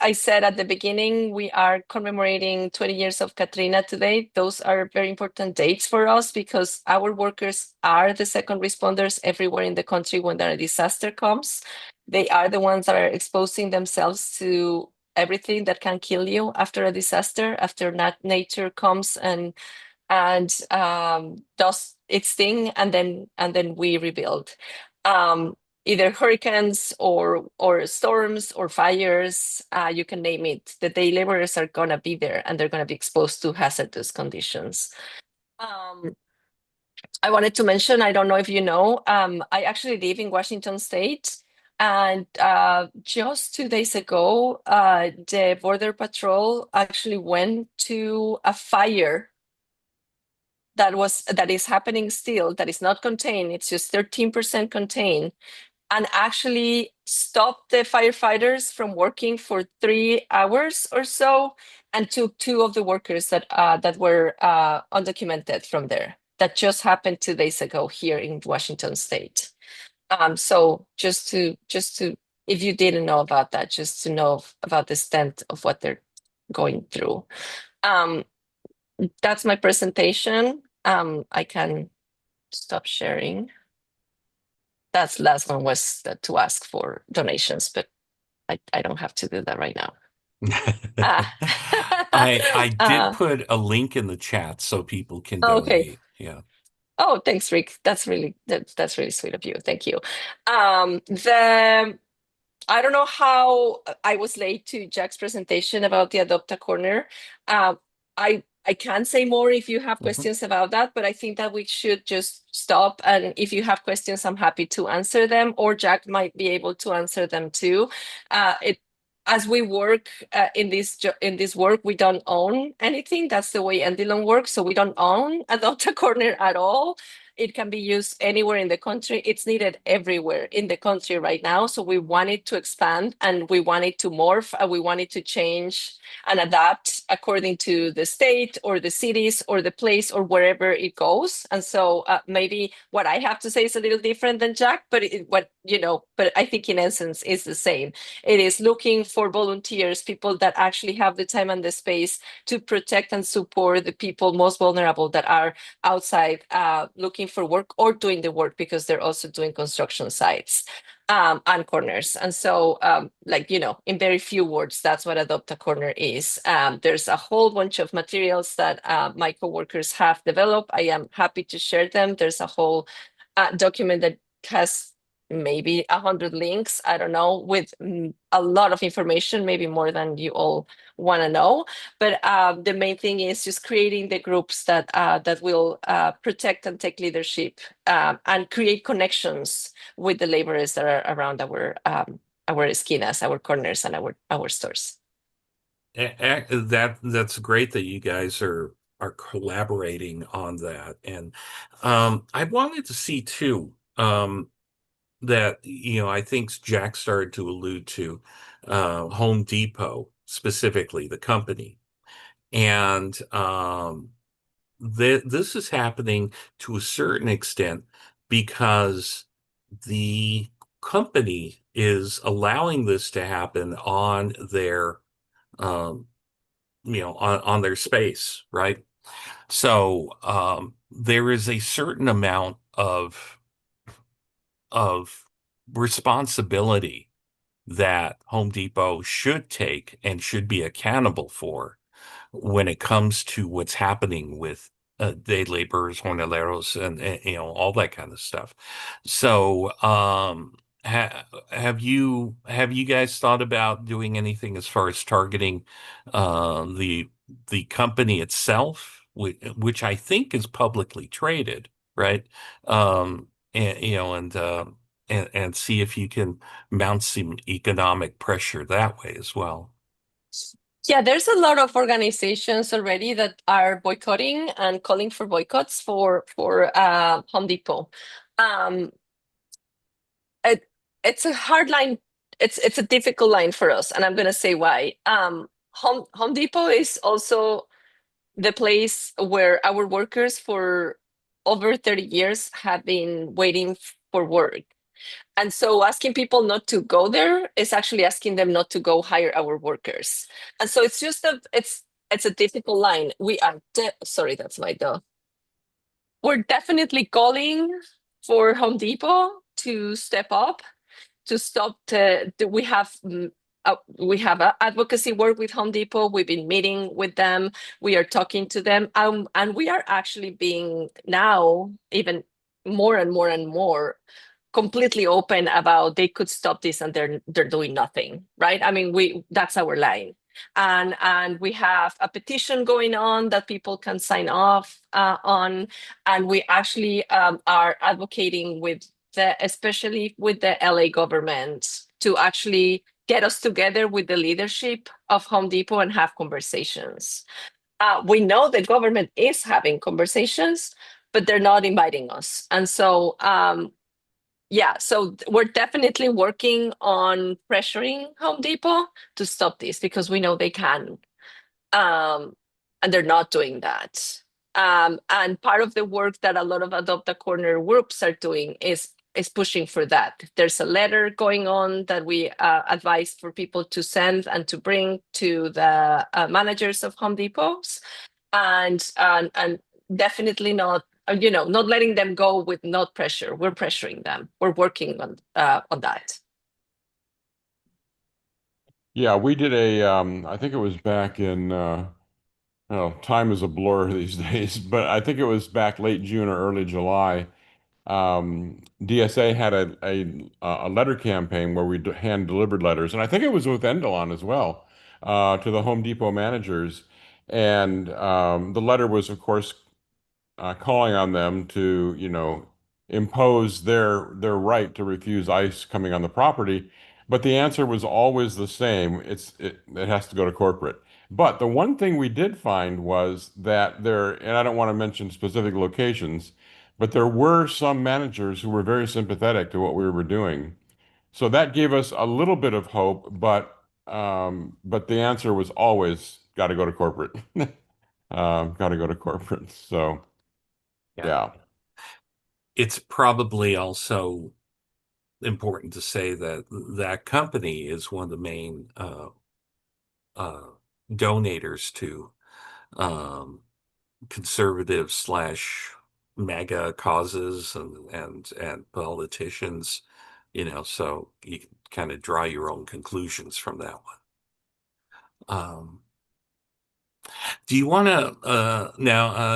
[SPEAKER 5] I said at the beginning, we are commemorating 20 years of Katrina today. Those are very important dates for us because our workers are the second responders everywhere in the country when a disaster comes. They are the ones that are exposing themselves to everything that can kill you after a disaster, after nature comes and does its thing, and then we rebuild. Either hurricanes or storms or fires, you can name it. The day laborers are gonna be there and they're gonna be exposed to hazardous conditions. I wanted to mention, I don't know if you know, I actually live in Washington State. And just 2 days ago, the Border Patrol actually went to a fire that is happening still, that is not contained, it's just 13% contained, and actually stopped the firefighters from working for 3 hours or so, and took 2 of the workers that were undocumented from there. That just happened 2 days ago here in Washington State. So just to, if you didn't know about that, just to know about the extent of what they're going through. That's my presentation. I can stop sharing. That last one was to ask for donations, but I don't have to do that right now.
[SPEAKER 2] I did put a link in the chat so people can donate.
[SPEAKER 5] Okay.
[SPEAKER 2] Yeah.
[SPEAKER 5] Oh, thanks, Rick. That's really sweet of you. Thank you. I don't know how I was late to Jack's presentation about the Adopt a Corner. I can say more if you have questions about that, but I think that we should just stop. And if you have questions, I'm happy to answer them, or Jack might be able to answer them too. As we work in this work, we don't own anything. That's the way NDLON works. So we don't own Adopt a Corner at all. It can be used anywhere in the country. It's needed everywhere in the country right now. So we want it to expand, and we want it to morph, and we want it to change and adapt according to the state or the cities or the place or wherever it goes. And so maybe what I have to say is a little different than Jack, but but I think in essence is the same. It is looking for volunteers, people that actually have the time and the space to protect and support the people most vulnerable that are outside looking for work or doing the work, because they're also doing construction sites and corners. And so in very few words, that's what Adopt a Corner is. There's a whole bunch of materials that my coworkers have developed. I am happy to share them. There's a whole document that has maybe 100 links, I don't know, with a lot of information, maybe more than you all want to know. But the main thing is just creating the groups that will protect and take leadership and create connections with the laborers that are around our esquinas, our corners, and our stores.
[SPEAKER 2] That's great that you guys are collaborating on that. And I wanted to see too, that, I think Jack started to allude to Home Depot, specifically the company. And this is happening to a certain extent because the company is allowing this to happen on their, on their space, right? So there is a certain amount of responsibility that Home Depot should take and should be accountable for when it comes to what's happening with day laborers, jornaleros, and all that kind of stuff. So have you guys thought about doing anything as far as targeting the company itself, which I think is publicly traded, right? And see if you can mount some economic pressure that way as well.
[SPEAKER 5] Yeah, there's a lot of organizations already that are boycotting and calling for boycotts for Home Depot. It's a hard line. It's a difficult line for us, and I'm going to say why. Home Depot is also the place where our workers for over 30 years have been waiting for work. And so asking people not to go there is actually asking them not to go hire our workers. And so it's just it's a difficult line. We are sorry, that's my dog. We're definitely calling for Home Depot to step up, to stop we have advocacy work with Home Depot. We've been meeting with them. We are talking to them, and we are actually being now even more and more and more completely open about they could stop this and they're doing nothing, right? I mean, that's our line. And we have a petition going on that people can sign off on, and we actually are advocating especially with the LA government to actually get us together with the leadership of Home Depot and have conversations. We know the government is having conversations, but they're not inviting us. And so so we're definitely working on pressuring Home Depot to stop this, because we know they can. And they're not doing that. And part of the work that a lot of Adopt a Corner groups are doing is pushing for that. There's a letter going on that we advise for people to send and to bring to the managers of Home Depots, and definitely not letting them go with not pressure. We're pressuring them. We're working on that.
[SPEAKER 3] Yeah, we did I think it was back in, time is a blur these days, but I think it was back late June or early July. DSA had a letter campaign where we hand delivered letters, and I think it was with NDLON as well, to the Home Depot managers. And the letter was, of course, calling on them to, impose their right to refuse ICE coming on the property. But the answer was always the same. It has to go to corporate. But the one thing we did find was that and I don't want to mention specific locations, but there were some managers who were very sympathetic to what we were doing. So that gave us a little bit of hope, but the answer was always got to go to corporate. Got to go to corporate. So yeah.
[SPEAKER 2] It's probably also important to say that that company is one of the main donators to conservative slash MAGA causes and politicians, so you can kind of draw your own conclusions from that one. Do you want to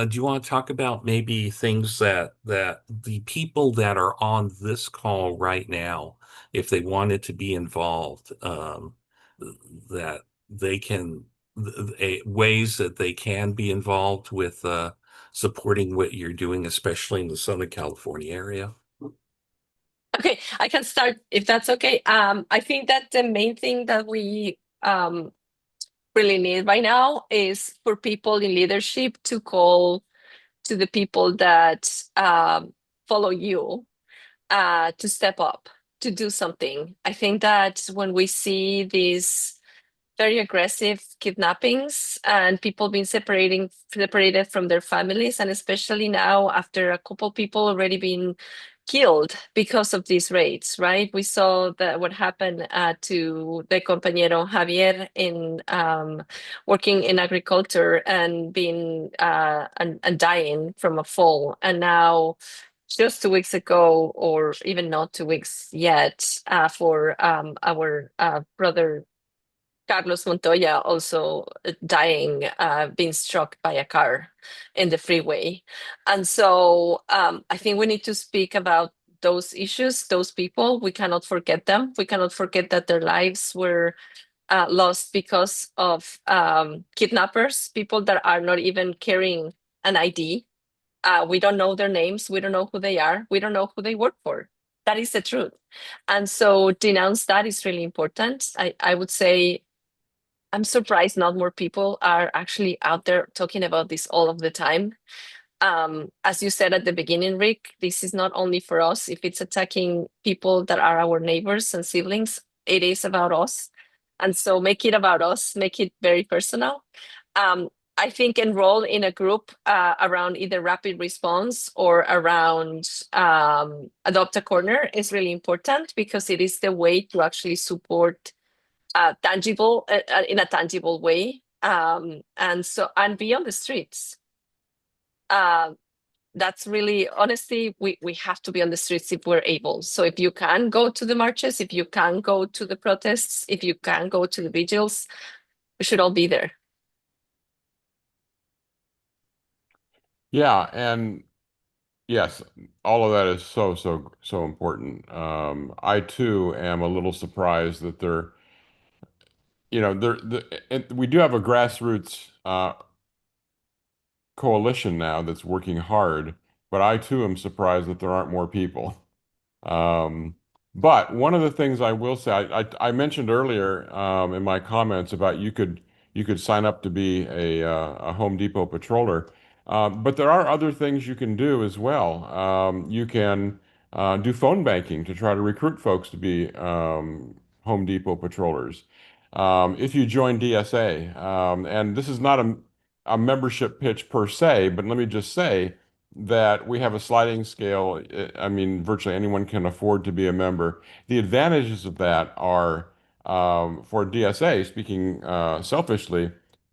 [SPEAKER 2] do you want to talk about maybe things that the people that are on this call right now, if they wanted to be involved, that they can ways that they can be involved with supporting what you're doing, especially in the Southern California area?
[SPEAKER 5] Okay, I can start if that's okay. I think that the main thing that we really need right now is for people in leadership to call to the people that follow you to step up, to do something. I think that when we see these very aggressive kidnappings and people being separated from their families, and especially now after a couple people already been killed because of these raids, right? We saw that what happened to the compañero Javier in working in agriculture and being and dying from a fall, and now just 2 weeks ago, or even not 2 weeks yet, for our brother Carlos Montoya also dying, being struck by a car in the freeway. And so I think we need to speak about those issues, those people. We cannot forget them. We cannot forget that their lives were lost because of kidnappers, people that are not even carrying an ID. We don't know their names. We don't know who they are. We don't know who they work for. That is the truth. And so denounce that is really important. I would say I'm surprised not more people are actually out there talking about this all of the time. As you said at the beginning, Rick, this is not only for us. If it's attacking people that are our neighbors and siblings, it is about us. And so make it about us, make it very personal. I think enroll in a group around either rapid response or around Adopt a Corner is really important, because it is the way to actually support tangible in a tangible way, and be on the streets. That's really, honestly, we have to be on the streets if we're able. So if you can go to the marches, if you can go to the protests, if you can go to the vigils, we should all be there.
[SPEAKER 3] Yeah, and yes, all of that is so important. I too am a little surprised that we do have a grassroots coalition now that's working hard, but I too am surprised that there aren't more people. But one of the things I will say, I mentioned earlier in my comments about you could sign up to be a Home Depot patroller, but there are other things you can do as well. You can do phone banking to try to recruit folks to be Home Depot patrollers. If you join DSA, and this is not a membership pitch per se, but let me just say that we have a sliding scale. I mean, virtually anyone can afford to be a member. The advantages of that are, for DSA, speaking selfishly,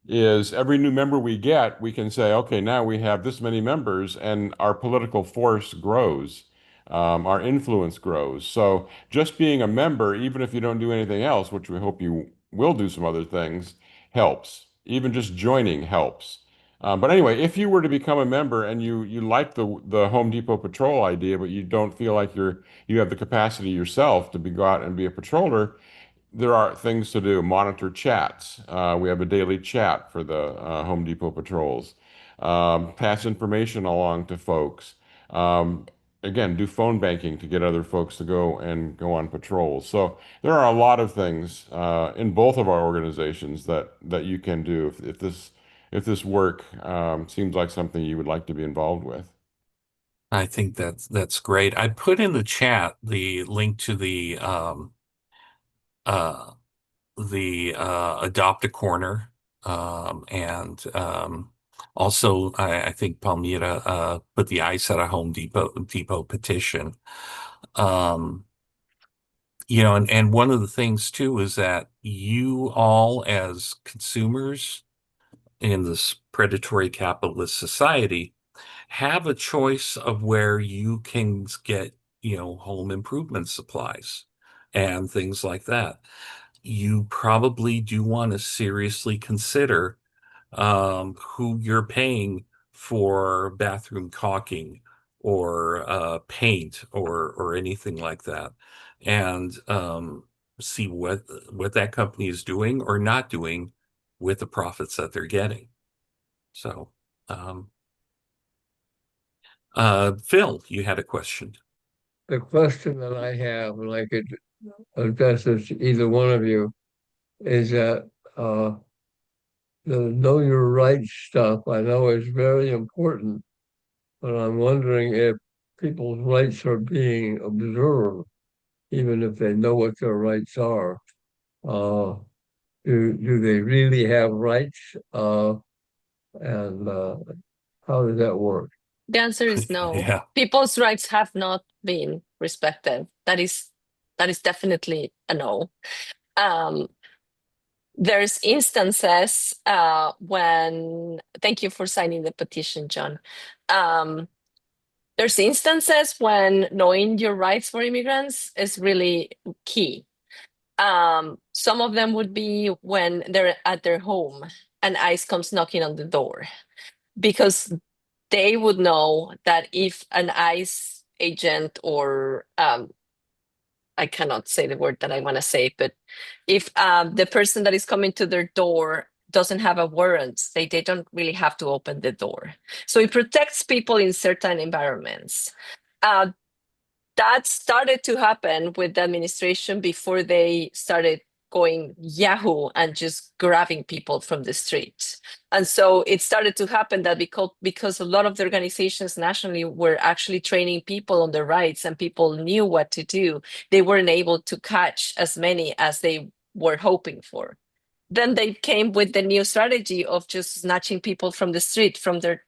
[SPEAKER 3] is every new member we get, we can say, okay, now we have this many members, and our political force grows. Our influence grows. So just being a member, even if you don't do anything else, which we hope you will do some other things, helps. Even just joining helps. But anyway, if you were to become a member and you like the Home Depot patrol idea, but you don't feel like you have the capacity yourself to go out and be a patroller, there are things to do. Monitor chats. We have a daily chat for the Home Depot patrols. Pass information along to folks. Again, do phone banking to get other folks to go on patrols. So there are a lot of things in both of our organizations that you can do if this work seems like something you would like to be involved with.
[SPEAKER 2] I think that's great. I put in the chat the link to uh Adopt a Corner, and also I think Palmira put the I Set a Home Depot petition. Um, and one of the things too is that you all as consumers in this predatory capitalist society have a choice of where you can get, home improvement supplies and things like that. You probably do want to seriously consider who you're paying for bathroom caulking or paint or anything like that, and see what that company is doing or not doing with the profits that they're getting. So, Phil, you had a question.
[SPEAKER 6] The question that I have, and I could address it to either one of you, is that the know your rights stuff I know is very important, but I'm wondering if people's rights are being observed, even if they know what their rights are. Do they really have rights? And how does that work?
[SPEAKER 5] The answer is no.
[SPEAKER 2] Yeah.
[SPEAKER 5] People's rights have not been respected. That is definitely a no. There's instances when, thank you for signing the petition, John. There's instances when knowing your rights for immigrants is really key. Some of them would be when they're at their home and ICE comes knocking on the door, because they would know that if an ICE agent or I cannot say the word that I want to say, but if the person that is coming to their door doesn't have a warrant, they don't really have to open the door. So it protects people in certain environments. That started to happen with the administration before they started going Yahoo and just grabbing people from the street. And so it started to happen that because a lot of the organizations nationally were actually training people on their rights and people knew what to do, they weren't able to catch as many as they were hoping for. Then they came with the new strategy of just snatching people from the street, from their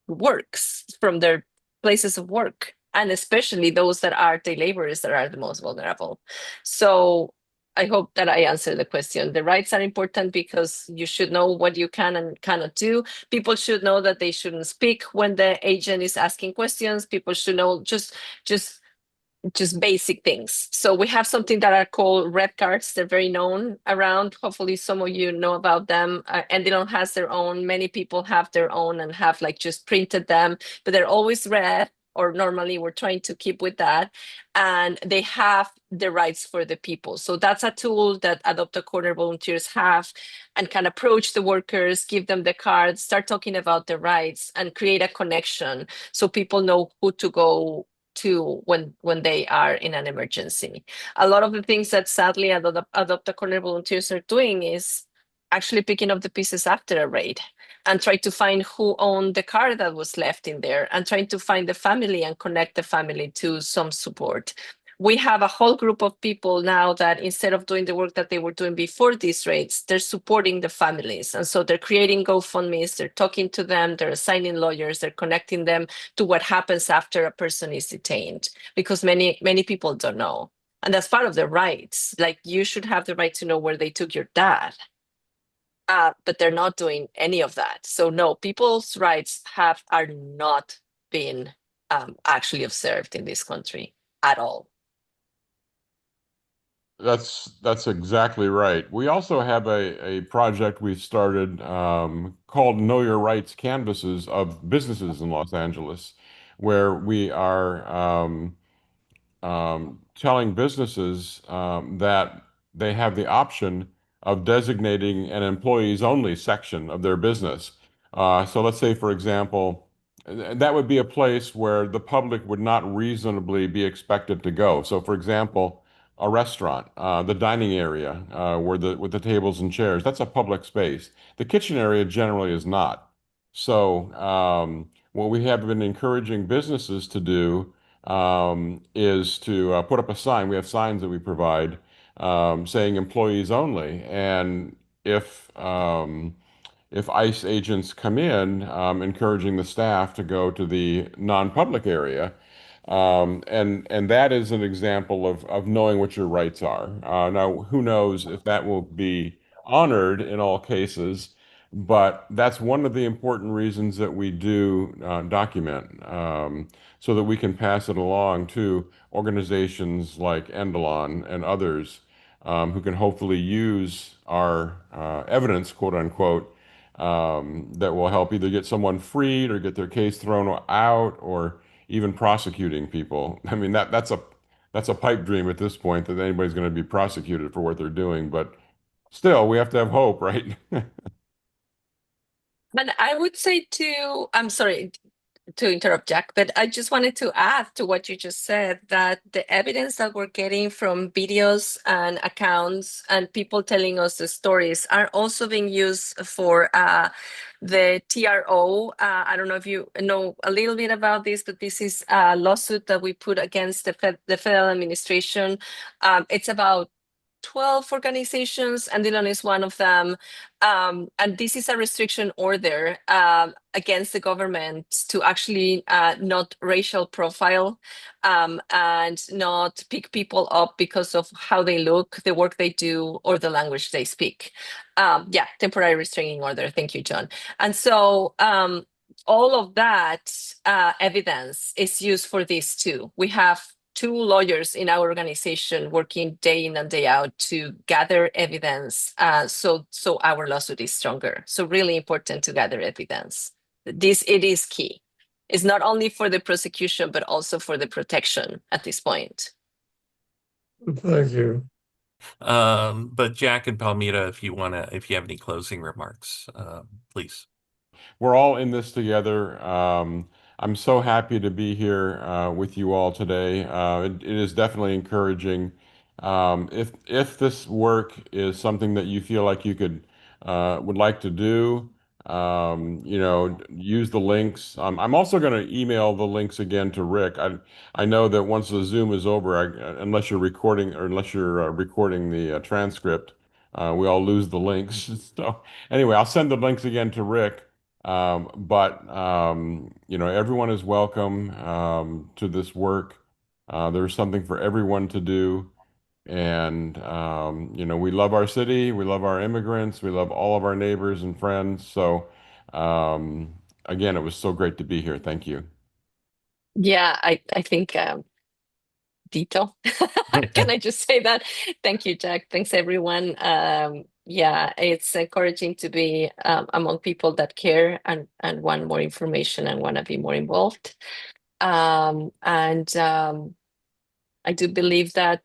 [SPEAKER 5] works, from their places of work, and especially those that are day laborers that are the most vulnerable. So I hope that I answered the question. The rights are important because you should know what you can and cannot do. People should know that they shouldn't speak when the agent is asking questions. People should know just basic things. So we have something that are called red cards. They're very known around. Hopefully some of you know about them. NDLON has their own. Many people have their own and have like just printed them, but they're always red, or normally we're trying to keep with that. And they have the rights for the people. So that's a tool that Adopt a Corner volunteers have and can approach the workers, give them the cards, start talking about their rights and create a connection so people know who to go to when they are in an emergency. A lot of the things that sadly Adopt a Corner volunteers are doing is actually picking up the pieces after a raid and try to find who owned the car that was left in there and trying to find the family and connect the family to some support. We have a whole group of people now that instead of doing the work that they were doing before these raids, they're supporting the families. And so they're creating GoFundMes, they're talking to them, they're assigning lawyers, they're connecting them to what happens after a person is detained, because many people don't know. And that's part of their rights. Like, you should have the right to know where they took your dad. But they're not doing any of that. So no, people's rights are not been actually observed in this country at all.
[SPEAKER 3] That's exactly right. We also have a project we started called Know Your Rights Canvases of businesses in Los Angeles, where we are telling businesses that they have the option of designating an employees only section of their business. So let's say, for example, that would be a place where the public would not reasonably be expected to go. So, for example, a restaurant, the dining area with the tables and chairs, that's a public space. The kitchen area generally is not. So what we have been encouraging businesses to do is to put up a sign. We have signs that we provide saying employees only. And if ICE agents come in, encouraging the staff to go to the non-public area. And that is an example of knowing what your rights are. Now, who knows if that will be honored in all cases, but that's one of the important reasons that we do document, so that we can pass it along to organizations like NDLON and others who can hopefully use our evidence, quote unquote, that will help either get someone freed or get their case thrown out or even prosecuting people. I mean, that's a pipe dream at this point that anybody's going to be prosecuted for what they're doing, but still, we have to have hope, right?
[SPEAKER 5] And I would say too, I'm sorry to interrupt, Jack, but I just wanted to add to what you just said that the evidence that we're getting from videos and accounts and people telling us the stories are also being used for the TRO. I don't know if you know a little bit about this, but this is a lawsuit that we put against the federal administration. It's about 12 organizations, and NDLON is one of them. And this is a restriction order against the government to actually not racial profile and not pick people up because of how they look, the work they do, or the language they speak. Yeah, temporary restraining order. Thank you, John. And so all of that evidence is used for this too. We have 2 lawyers in our organization working day in and day out to gather evidence so our lawsuit is stronger. So really important to gather evidence. It is key. It's not only for the prosecution, but also for the protection at this point.
[SPEAKER 6] Thank you.
[SPEAKER 2] But Jack and Palmira, if you have any closing remarks, please.
[SPEAKER 3] We're all in this together. I'm so happy to be here with you all today. It is definitely encouraging. If this work is something that you feel like you would like to do, use the links. I'm also going to email the links again to Rick. I know that once the Zoom is over, unless you're recording the transcript, we all lose the links. So anyway, I'll send the links again to Rick. Everyone is welcome to this work. There's something for everyone to do. And, we love our city, we love our immigrants, we love all of our neighbors and friends. So, again, it was so great to be here. Thank you.
[SPEAKER 5] Yeah, I think Dito. Can I just say that? Thank you, Jack. Thanks, everyone. Yeah, it's encouraging to be among people that care and want more information and want to be more involved. I do believe that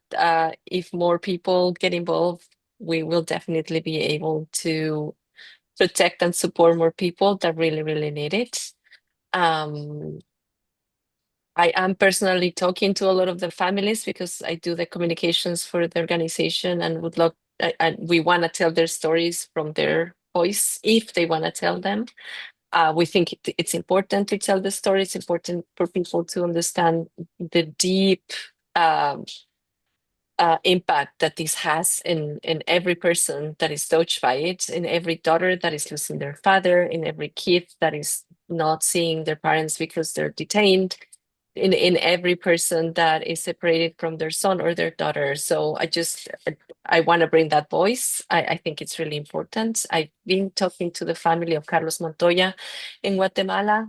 [SPEAKER 5] if more people get involved, we will definitely be able to protect and support more people that really, really need it. I am personally talking to a lot of the families because I do the communications for the organization and would love, we want to tell their stories from their voice if they want to tell them. We think it's important to tell the story. It's important for people to understand the deep impact that this has in every person that is touched by it, in every daughter that is losing their father, in every kid that is not seeing their parents because they're detained, in every person that is separated from their son or their daughter. So I want to bring that voice. I think it's really important. I've been talking to the family of Carlos Montoya in Guatemala.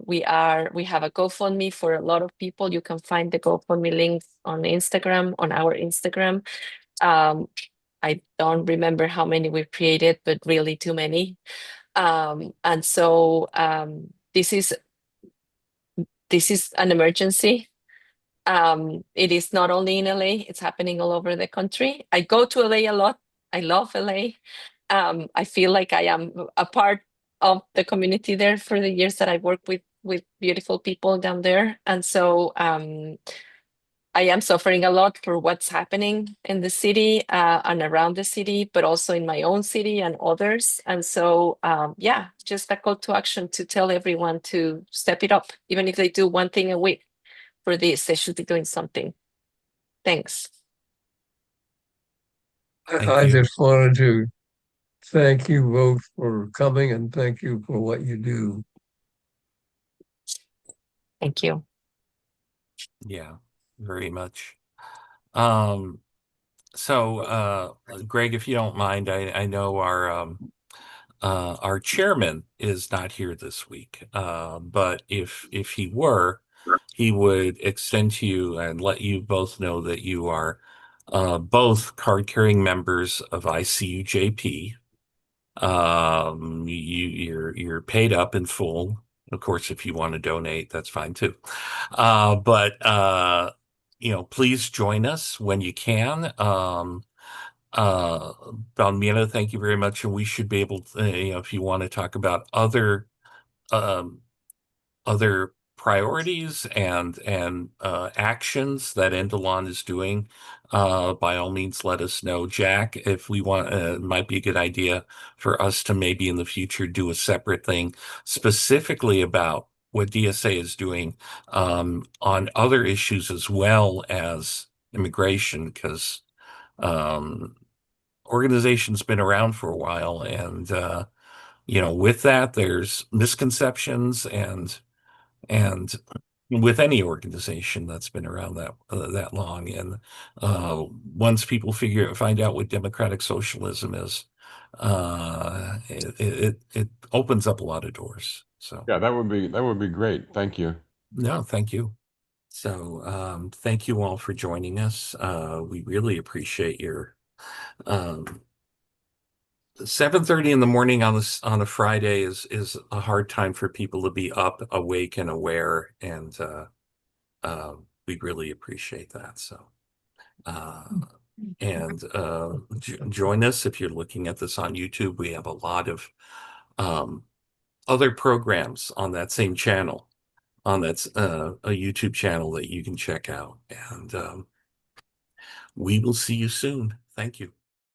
[SPEAKER 5] We have a GoFundMe for a lot of people. You can find the GoFundMe links on Instagram, on our Instagram. I don't remember how many we've created, but really too many. This is an emergency. It is not only in LA, it's happening all over the country. I go to LA a lot. I love LA. I feel like I am a part of the community there for the years that I work with beautiful people down there. And so I am suffering a lot for what's happening in the city and around the city, but also in my own city and others. And so, yeah, just a call to action to tell everyone to step it up. Even if they do one thing a week for this, they should be doing something. Thanks.
[SPEAKER 2] Thank
[SPEAKER 6] I
[SPEAKER 2] you.
[SPEAKER 6] just wanted to thank you both for coming and thank you for what you do.
[SPEAKER 5] Thank you.
[SPEAKER 2] Yeah, very much. So Greg, if you don't mind, I know our chairman is not here this week. But if he were, he would extend to you and let you both know that you are both card-carrying members of ICUJP. You're paid up in full. Of course, if you want to donate, that's fine too. But please join us when you can. Palmira, thank you very much. And we should be able to, if you want to talk about um, other priorities and actions that NDLON is doing, by all means, let us know. Jack, if we want, it might be a good idea for us to maybe in the future do a separate thing specifically about what DSA is doing on other issues as well as immigration, because organization's been around for a while, and with that, there's misconceptions and with any organization that's been around that long. And once people find out what democratic socialism is, it opens up a lot of doors. So
[SPEAKER 3] Yeah, that would be great. Thank you.
[SPEAKER 2] no, thank you. So thank you all for joining us. We really appreciate your 7:30 in the morning on a Friday is a hard time for people to be up, awake, and aware, and we really appreciate that. So, and join us if you're looking at this on YouTube. We have a lot of other programs on that same channel, that's a YouTube channel that you can check out, and we will see you soon. Thank you.